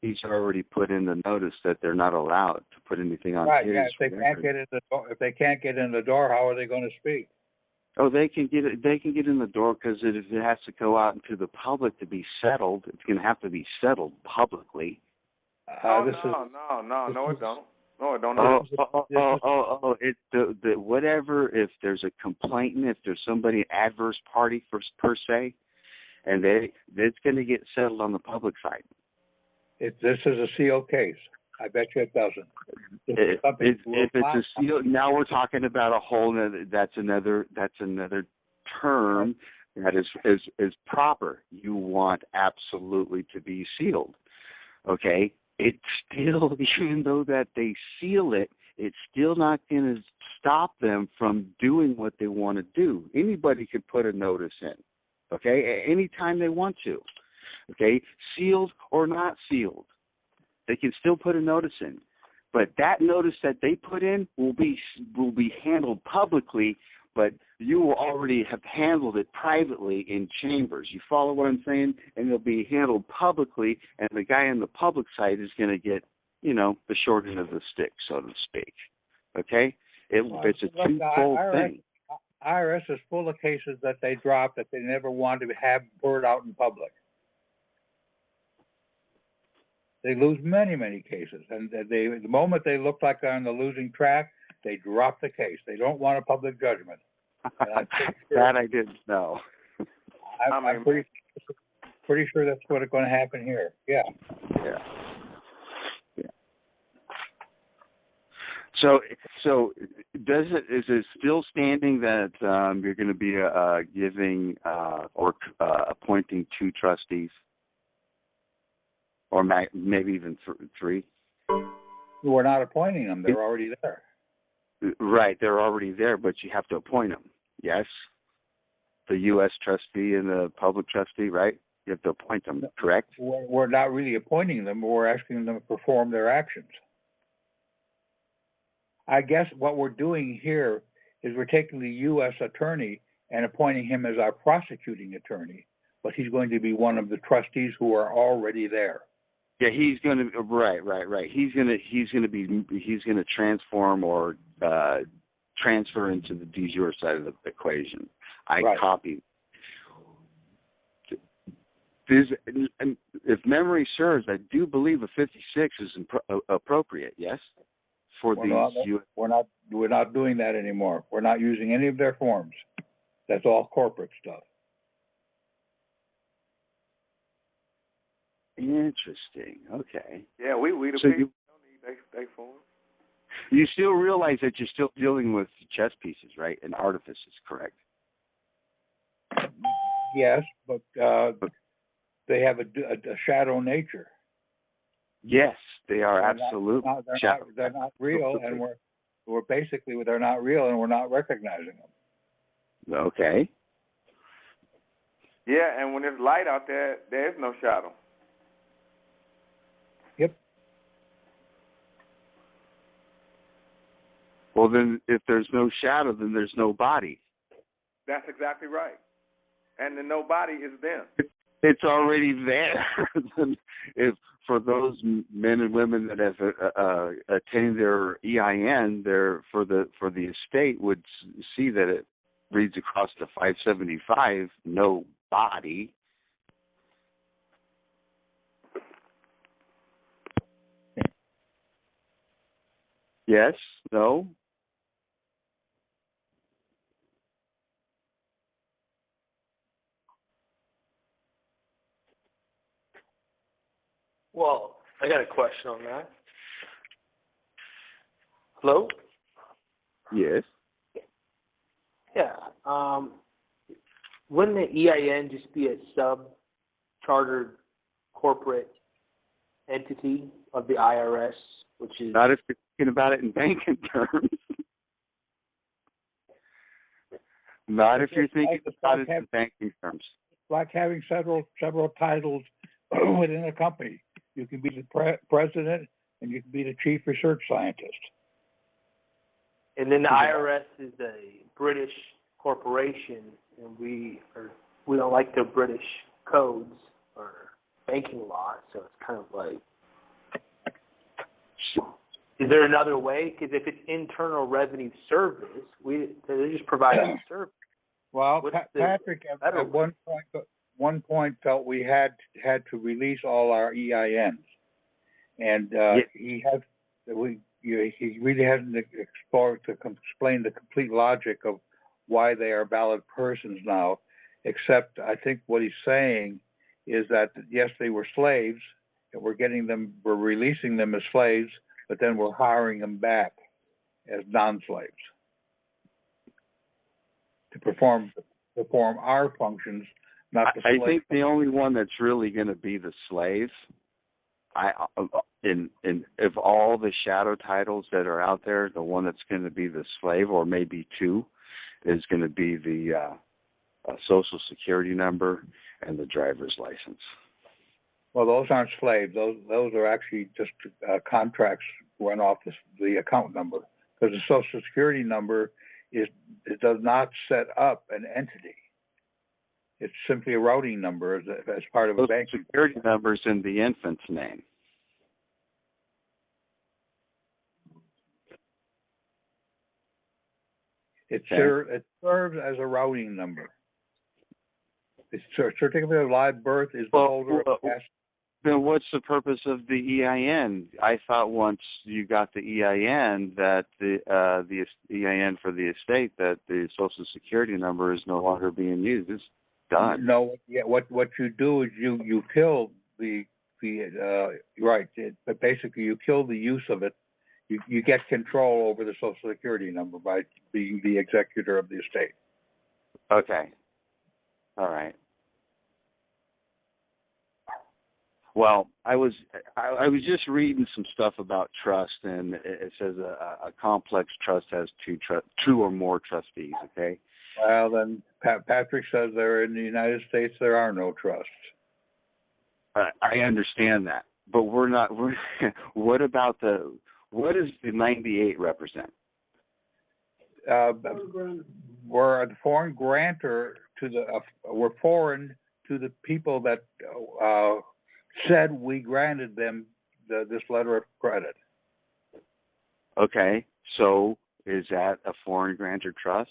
he's already put in the notice that they're not allowed to put anything on. Right. Yeah. If they can't get in the door, how are they going to speak? Oh, they can get it. They can get in the door because if it has to go out into the public to be settled, it's going to have to be settled publicly. No, it don't. No, it don't. It's the whatever. If there's a complainant, if there's somebody adverse party per se, and it's going to get settled on the public side. If this is a sealed case, I bet you it doesn't. If it's a sealed, now we're talking about a whole. That's another term that is proper. You want absolutely to be sealed. Okay. It's still, even though that they seal it, it's still not going to stop them from doing what they want to do. Anybody could put a notice in, okay, anytime they want to, okay, sealed or not sealed. They can still put a notice in. But that notice that they put in will be handled publicly, but you will already have handled it privately in chambers. You follow what I'm saying? And it'll be handled publicly, and the guy on the public side is going to get, the short end of the stick, so to speak. Okay? It's a twofold thing. IRS is full of cases that they drop that they never wanted to have word out in public. They lose many, many cases, and the moment they look like they're on the losing track, they drop the case. They don't want a public judgment. That I didn't know. I'm pretty sure that's what's going to happen here. Yeah. So is it still standing that you're going to be giving or appointing 2 trustees, or maybe even 3? We're not appointing them; they're already there. Right, they're already there, but you have to appoint them. Yes, the U.S. trustee and the public trustee, right? You have to appoint them, correct? We're not really appointing them; we're asking them to perform their actions. I guess what we're doing here is we're taking the U.S. attorney and appointing him as our prosecuting attorney, but he's going to be one of the trustees who are already there. Yeah, he's going to right. He's going to transform or transfer into the de jure side of the equation. I copy. If memory serves, I do believe a 56 is appropriate. Yes, for we're not doing that anymore. We're not using any of their forms. That's all corporate stuff. Interesting. Okay. Yeah, we the so people don't need they form. You still realize that you're still dealing with chess pieces, right? And artifices, correct? Yes, but they have a shadow nature. Yes, they are absolutely. They're not real, and we're basically they're not real, and we're not recognizing them. Okay. Yeah, and when there's light out there, there is no shadow. Yep. Well, then, if there's no shadow, then there's no body. That's exactly right. And the nobody is them. It's already there. If for those men and women that have attained their EIN, for the estate would see that it reads across the 575, no body. Yes, no. Well, I got a question on that. Hello? Yes. Yeah. Wouldn't the EIN just be a sub-chartered corporate entity of the IRS, which is... Not if you're thinking about it in banking terms. Not if you're thinking about it in banking terms. Like having several titles within a company. You can be the president and you can be the chief research scientist. And then the IRS is a British corporation, and we don't like their British codes or banking laws, so it's kind of like, is there another way? Because if it's Internal Revenue Service, they're just providing a service. Well, Patrick at one point felt we had to release all our EINs, and he really hasn't explored to explain the complete logic of why they are valid persons now. Except I think what he's saying is that yes, they were slaves, and we're releasing them as slaves, but then we're hiring them back as non-slaves to perform our functions, not the slave. I think the only one that's really going to be the slave, of all the shadow titles that are out there, the one that's going to be the slave, or maybe two, is going to be the Social Security number and the driver's license. Well, those aren't slaves. Those are actually just contracts run off the account number, because the Social Security number it does not set up an entity. It's simply a routing number as part of a bank. Social Security number is in the infant's name. It serves as a routing number. The certificate of live birth is the holder of cash. Then what's the purpose of the EIN? I thought once you got the EIN that the EIN for the estate, that the Social Security number is no longer being used. It's done. No, yeah. What you do is you kill the right, but basically you kill the use of it. You get control over the Social Security number by being the executor of the estate. Okay. All right. Well, I was just reading some stuff about trust, and it says a complex trust has two or more trustees. Okay. Well, then Patrick says there in the United States there are no trusts. I understand that, but we're not. What does the 98 represent? We're a foreign grantor we're foreign to the people that said we granted them this letter of credit. Okay, so is that a foreign grantor trust?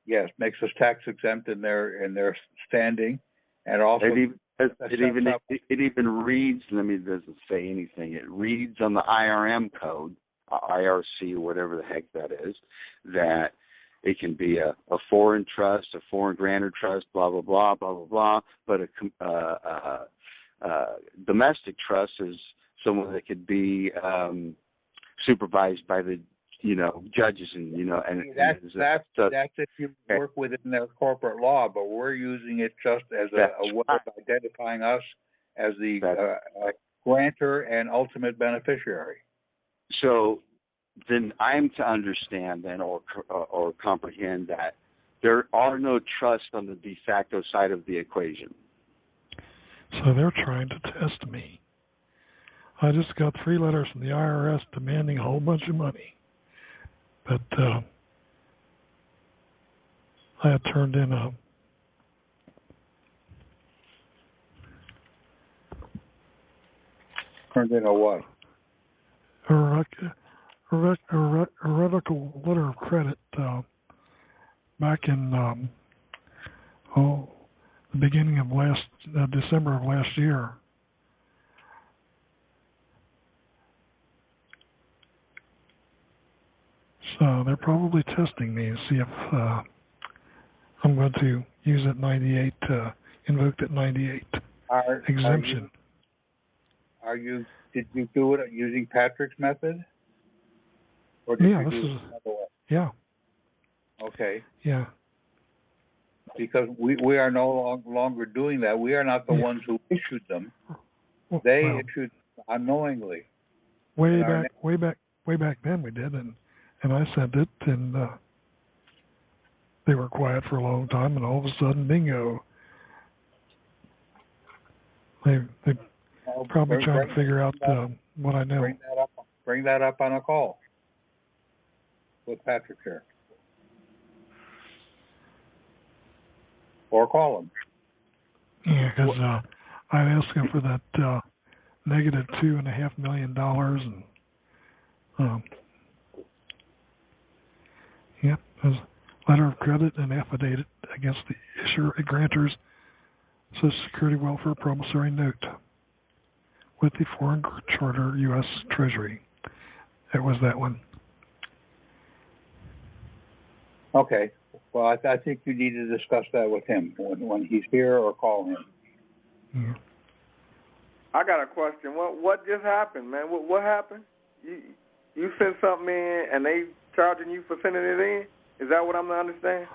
Yes, makes us tax exempt in their standing, and also it even reads. It doesn't say anything. It reads on the IRM code, IRC, whatever the heck that is, that it can be a foreign trust, a foreign grantor trust, blah blah blah blah blah blah. But a domestic trust is someone that could be supervised by the judges and that's if you work within their corporate law, but we're using it just as a way of identifying us as the grantor and ultimate beneficiary. So then I'm to understand then or comprehend that there are no trusts on the de facto side of the equation. So they're trying to test me. I just got 3 letters from the IRS demanding a whole bunch of money. But I had turned in a what? A revocable letter of credit back in the beginning of December of last year. So they're probably testing me to see if I'm going to use that 98, invoke that 98 exemption. Did you do it using Patrick's method? Or did you do it another way? Yeah. Okay. Yeah. Because we are no longer doing that. We are not the ones who issued them. They issued unknowingly. Way back then we did, and I sent it, and they were quiet for a long time, and all of a sudden, bingo! They probably trying to figure out what I know. Bring that up on a call with Patrick here, or call him. Yeah, because I asked him for that negative $2.5 million, and yep, there's a letter of credit and affidavit against the issuer and grantor's Social Security Welfare Promissory Note with the Foreign Charter U.S. Treasury. It was that one. Okay. Well, I think you need to discuss that with him when he's here, or call him. Yeah. I got a question. What just happened, man? What happened? You sent something in, and they charging you for sending it in? Is that what I'm to understand?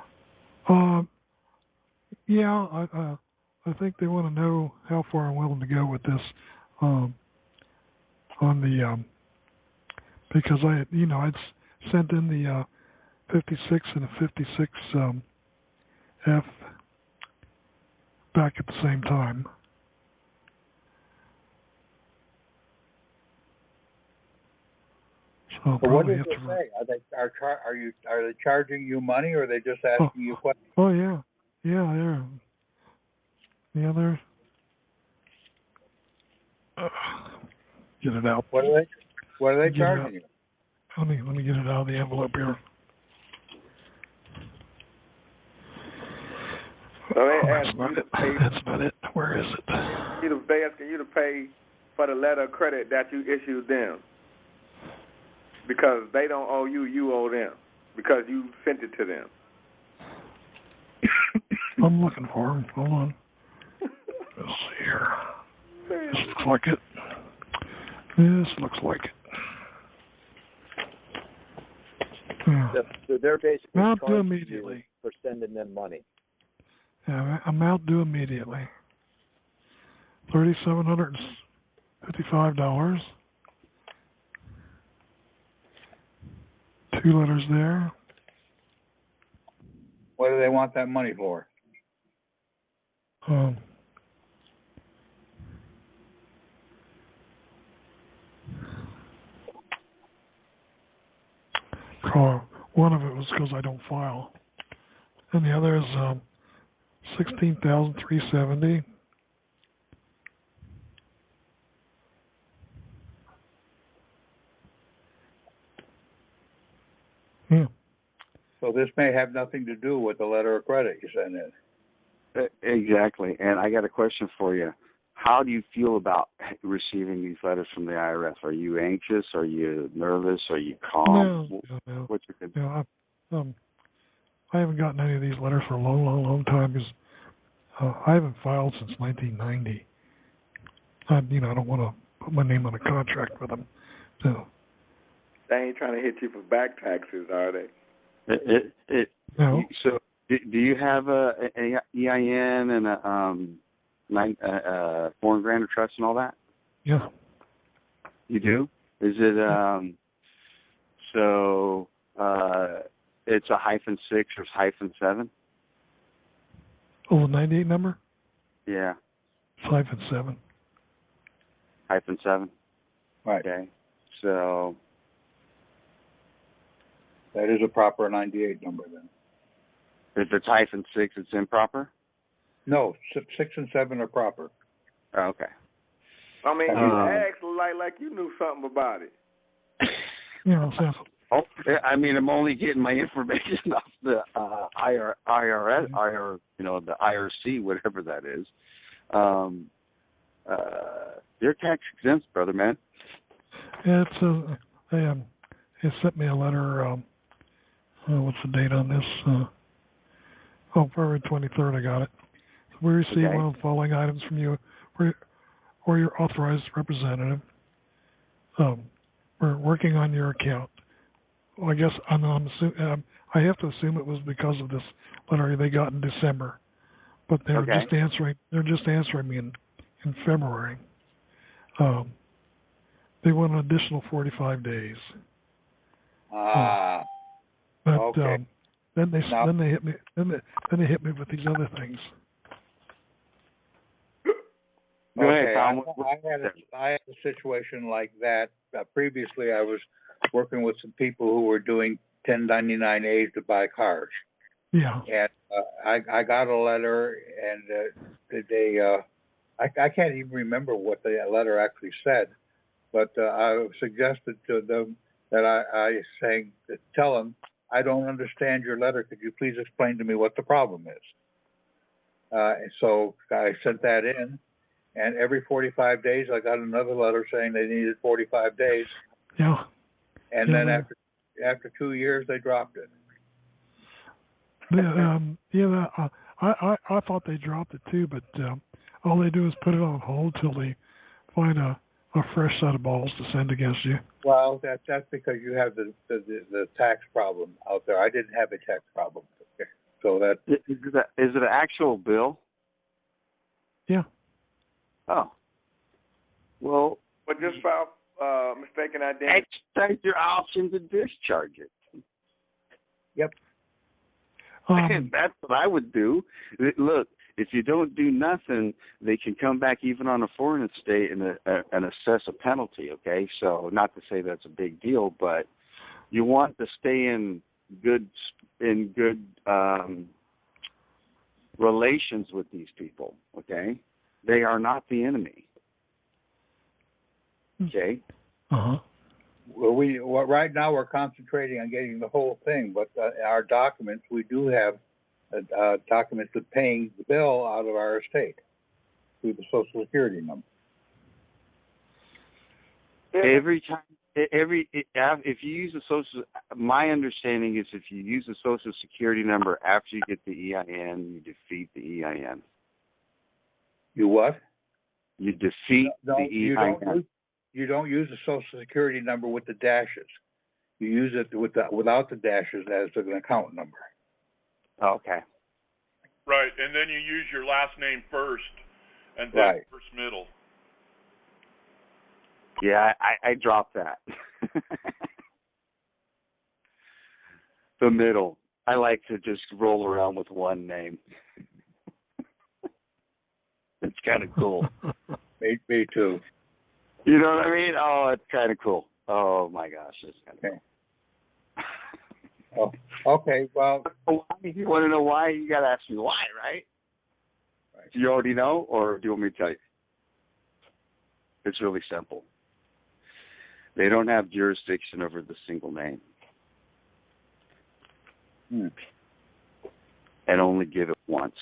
Yeah. I think they want to know how far I'm willing to go with this. On the because I'd sent in the 56 and a 56 F back at the same time. So what does it say? Are they charging you money, or are they just asking you questions? Oh yeah, they're get it out. What are they charging you? Let me get it out of the envelope here. So that's not it. Where is it? They asking you to pay for the letter of credit that you issued them, because they don't owe you, you owe them, because you sent it to them. I'm looking for them. Hold on. Let's see here. This looks like it. Yeah. So they're basically amount due charging immediately you for sending them money. Yeah, amount due immediately. $3,755. Two letters there. What do they want that money for? One of it was because I don't file, and the other is $16,370. Yeah. So this may have nothing to do with the letter of credit you sent in. Exactly. And I got a question for you. How do you feel about receiving these letters from the IRS? Are you anxious? Are you nervous? Are you calm? No. What's your I haven't gotten any of these letters for a long time, because I haven't filed since 1990. I don't want to put my name on a contract with them. So they ain't trying to hit you for back taxes, are they? No. So do you have an EIN and a foreign grantor trust and all that? Yeah. You do? Is it so it's a -6 or -7? Oh, the 98 number? Yeah. It's -7. -7? Right. Okay. So that is a proper 98 number then. If it's -6, it's improper? No, 6 and 7 are proper. Oh, okay. I mean, you asked like you knew something about it. I mean, I'm only getting my information off the IRS, the IRC, whatever that is. You're tax exempt, brother, man. Yeah, they sent me a letter. What's the date on this? February 23rd. I got it. We received one of the following items from you. or your authorized representative were working on your account. Well, I guess I have to assume it was because of this letter they got in December, but they're just answering. They're just answering me in February. They want an additional 45 days. But okay. Then they hit me. Then they hit me with these other things. Go ahead, I Tom. had a situation like that. Previously, I was working with some people who were doing 1099As to buy cars. Yeah. And I got a letter, and I can't even remember what the letter actually said, but I suggested to them that I tell them, I don't understand your letter. Could you please explain to me what the problem is? So I sent that in. And every 45 days, I got another letter saying they needed 45 days. Yeah. And then after 2 years, they dropped it. I thought they dropped it too, but all they do is put it on hold till they find a fresh set of balls to send against you. Well, that's because you have the tax problem out there. I didn't have a tax problem. Okay. So that is it an actual bill? Yeah. Oh. Well, but just file mistaken identity. Exercise your option to discharge it. Yep. That's what I would do. Look, if you don't do nothing, they can come back even on a foreign estate and assess a penalty. Okay, so not to say that's a big deal, but you want to stay in good relations with these people. Okay. They are not the enemy. Okay. Well, right now we're concentrating on getting the whole thing, but our documents, we do have documents of paying the bill out of our estate through the Social Security number. If you use my understanding is if you use the Social Security number after you get the EIN, you defeat the EIN. You what? You defeat the EIN. You don't use the Social Security number with the dashes. You use it without the dashes as an account number. Okay. Right, and then you use your last name first, and then first middle. Yeah, I dropped that. The middle. I like to just roll around with one name. It's kind of cool. Me too. You know what I mean? Oh, it's kind of cool. Oh, my gosh. It's kind of cool. Oh, okay, well. If you want to know why, you got to ask me why, right? Do you already know, or do you want me to tell you? It's really simple. They don't have jurisdiction over the single name. And only give it once.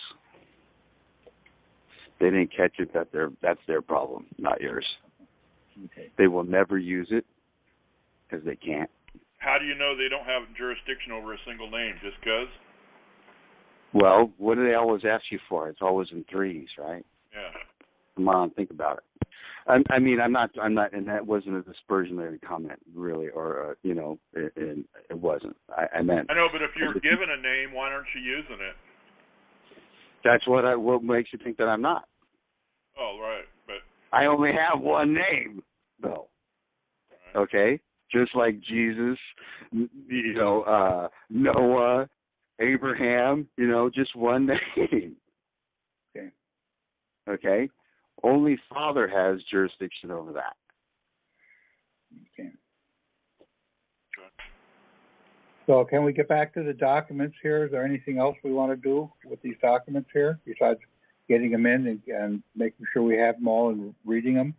They didn't catch it, that's their problem, not yours. Okay. They will never use it because they can't. How do you know they don't have jurisdiction over a single name? Just because? Well, what do they always ask you for? It's always in threes, right? Yeah. Come on, think about it. I mean, I'm not, and that wasn't a dispersionary comment, really, or it wasn't. I meant. I know, but if you're given a name, why aren't you using it? That's what makes you think that I'm not. Oh, right, but I only have one name, though. Right. Okay, just like Jesus, Noah, Abraham, just one name. Okay. Okay. Only Father has jurisdiction over that. Okay. So can we get back to the documents here? Is there anything else we want to do with these documents here besides getting them in and making sure we have them all and reading them?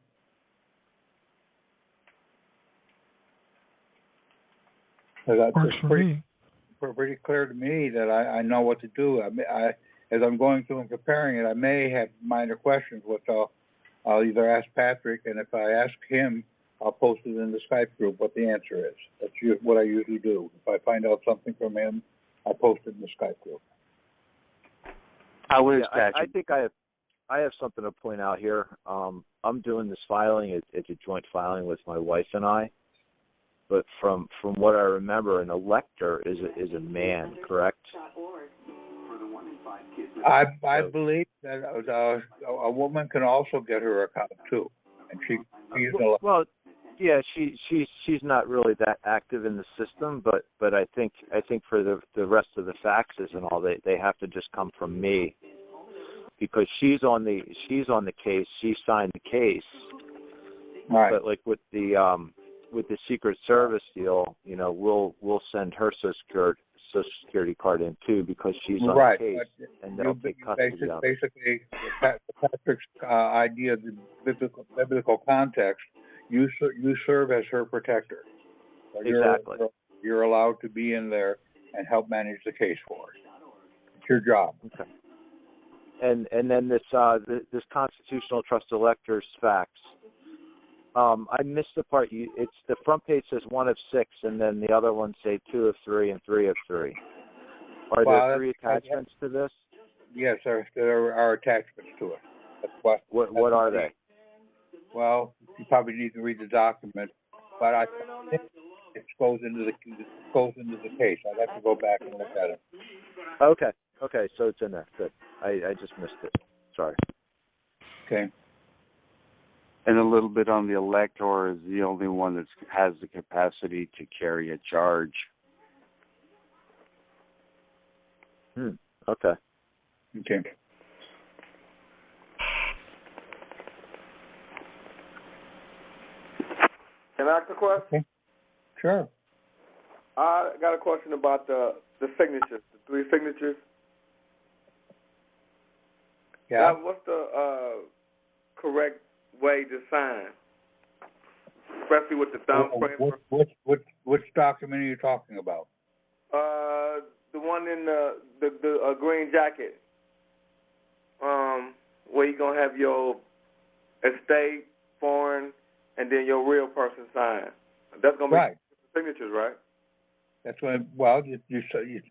Works for me. Pretty clear to me that I know what to do. As I'm going through and comparing it, I may have minor questions, which I'll either ask Patrick, and if I ask him, I'll post it in the Skype group what the answer is. That's what I usually do. If I find out something from him, I post it in the Skype group. I think I have something to point out here. I'm doing this filing. It's a joint filing with my wife and I. But from what I remember, an elector is a man, correct? I believe that a woman can also get her account too, and she's well, yeah, she's not really that active in the system, but I think for the rest of the faxes and all, they have to just come from me, because she's on the case. She signed the case, right. But like with the Secret Service deal, we'll send her Social Security card in too, because she's on the case, and they'll take custody of it. Basically, Patrick's idea of the biblical context, you serve as her protector. So exactly. You're allowed to be in there and help manage the case for her. It's your job. Okay. And then this constitutional trust electors fax. I missed the part. It's the front page says 1 of 6, and then the other ones say 2 of 3 and 3 of 3. Are there 3 attachments to this? Yes, there are attachments to it. What are they? Well, you probably need to read the document, but I think it goes into the case. I'd have to go back and look at it. Okay, so it's in there. Good. I just missed it. Sorry. Okay. And a little bit on the elector is the only one that has the capacity to carry a charge. Okay. Okay. Can I ask a question? Okay. Sure. I got a question about the signatures, the 3 signatures. Yeah. What's the correct way to sign, especially with the thumbprint? Which document are you talking about? The one in the green jacket, where you're gonna have your estate, foreign, and then your real person sign. That's gonna be right. Signatures, right? That's when. Well,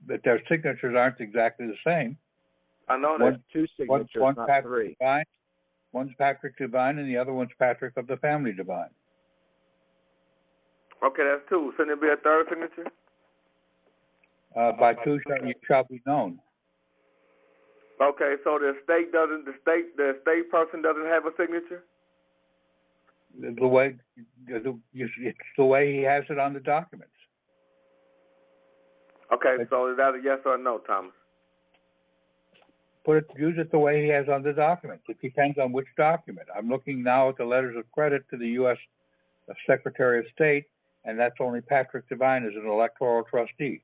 but their signatures aren't exactly the same. I know there's 2 signatures, one's not Patrick 3. Devine, one's Patrick Devine, and the other one's Patrick of the family Devine. Okay, that's 2. Shouldn't there be a 3rd signature? By 2 you shall be known. Okay, so the estate person doesn't have a signature? It's the way he has it on the documents. Okay, so is that a yes or a no, Thomas? Use it the way he has on the documents. It depends on which document. I'm looking now at the letters of credit to the U.S. Secretary of State, and that's only Patrick Devine as an electoral trustee.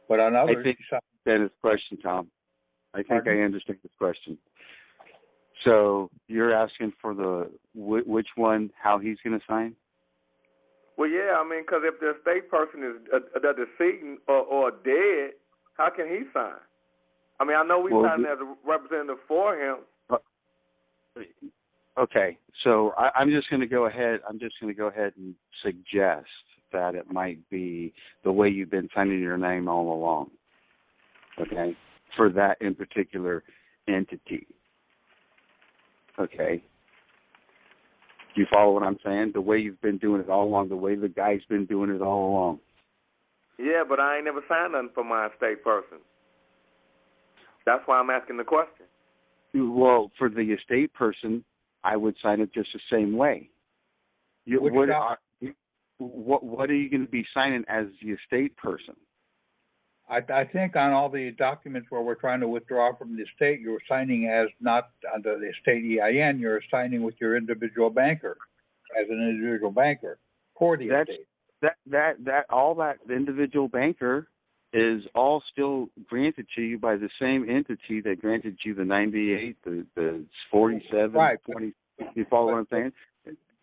But on others, I think that is question, Tom. I think Pardon? I understand this question. So you're asking for which one, how he's going to sign? Well, yeah, I mean, because if the estate person is a decedent or dead, how can he sign? I mean, I know we signed as a representative for him. Okay, so I'm just going to go ahead. I'm just going to go ahead and suggest that it might be the way you've been signing your name all along. Okay, for that in particular entity. Okay. Do you follow what I'm saying? The way you've been doing it all along, the way the guy's been doing it all along. Yeah, but I ain't never signed nothing for my estate person. That's why I'm asking the question. Well, for the estate person, I would sign it just the same way. What are you going to be signing as the estate person? I think on all the documents where we're trying to withdraw from the estate, you're signing as not under the estate EIN. You're signing with your individual banker as an individual banker for the estate. That individual banker is all still granted to you by the same entity that granted you the 98, the 47, right. 20. You follow what I'm saying?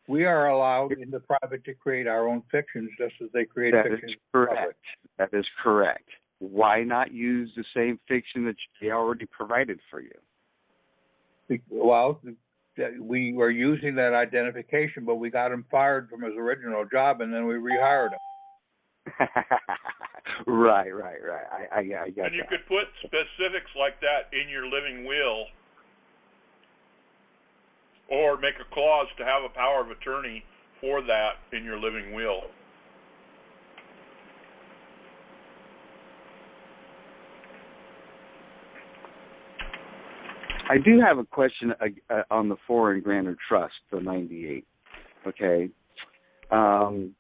We are allowed in the private to create our own fictions just as they create fictions. That is correct. That is correct. Why not use the same fiction that they already provided for you? Well, we were using that identification, but we got him fired from his original job, and then we rehired him. Right. I got and you could put specifics like that in your living will. or make a clause to have a power of attorney for that in your living will. I do have a question on the foreign grantor trust, the 98. Okay, and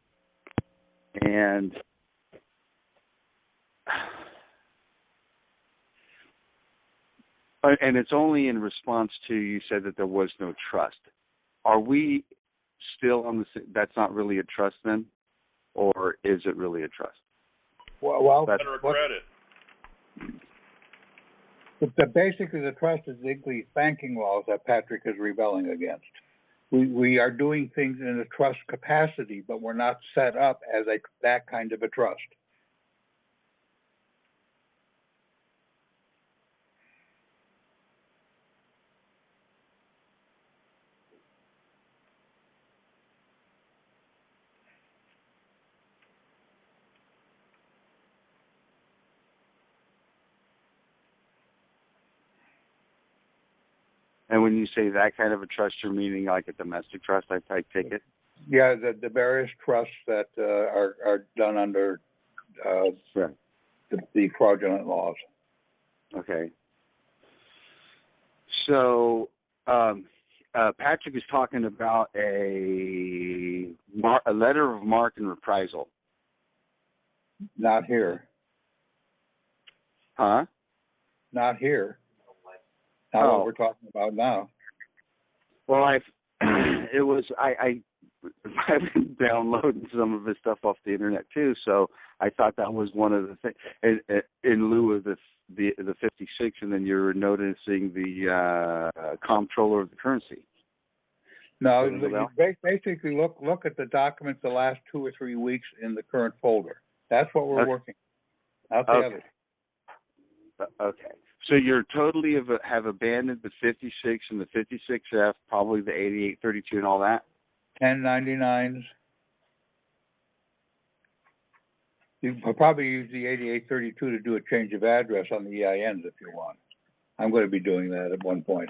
it's only in response to, you said that there was no trust. Are we still on the? That's not really a trust then, or is it really a trust? Well, letter of credit. Basically, the trust is the English banking laws that Patrick is rebelling against. We are doing things in a trust capacity, but we're not set up as that kind of a trust. And when you say that kind of a trust, you're meaning like a domestic trust, I take it? Yeah, the various trusts that are done under right. the fraudulent laws. Okay. So Patrick is talking about a letter of marque and reprisal. Not here. Huh? Not here. Not what we're talking about now. Well, I've been downloading some of his stuff off the internet too, so I thought that was one of the things. In lieu of the 56, and then you're noticing the comptroller of the currency. No, you basically look at the documents the last 2 or 3 weeks in the current folder. That's what we're working. Not the others. Okay. So you're totally have abandoned the 56 and the 56F, probably the 8832 and all that? 1099s. You can probably use the 8832 to do a change of address on the EINs if you want. I'm going to be doing that at one point.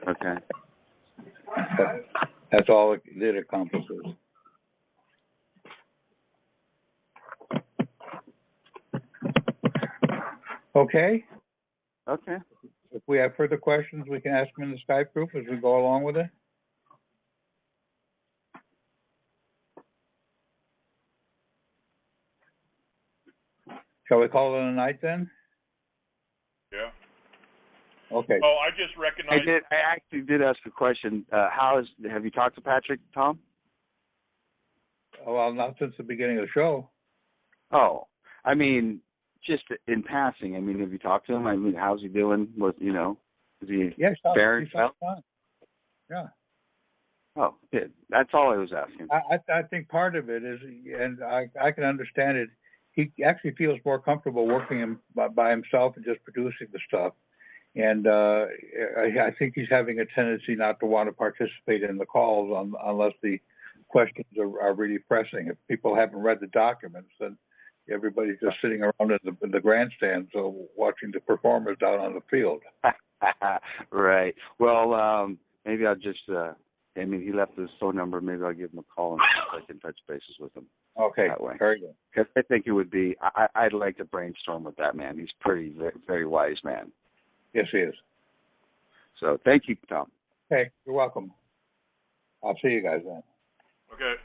Okay. That's all it accomplishes. Okay? Okay. If we have further questions, we can ask them in the Skype group as we go along with it. Shall we call it a night then? Yeah. Okay. Oh, I just recognized. I actually did ask a question. Have you talked to Patrick, Tom? Well, not since the beginning of the show. Oh, I mean, just in passing. I mean, have you talked to him? I mean, how's he doing? Is he fair? Yeah. Oh, good. That's all I was asking. I think part of it is, and I can understand it, he actually feels more comfortable working by himself and just producing the stuff. And I think he's having a tendency not to want to participate in the calls unless the questions are really pressing. If people haven't read the documents, then everybody's just sitting around in the grandstand, so watching the performers down on the field. Right. Well, maybe I'll just, he left his phone number. Maybe I'll give him a call and I can touch bases with him. Okay, that way. Very good. Because I think it would be, I'd like to brainstorm with that man. He's very, very wise man. Yes, he is. So thank you, Tom. Okay, you're welcome. I'll see you guys then. Okay.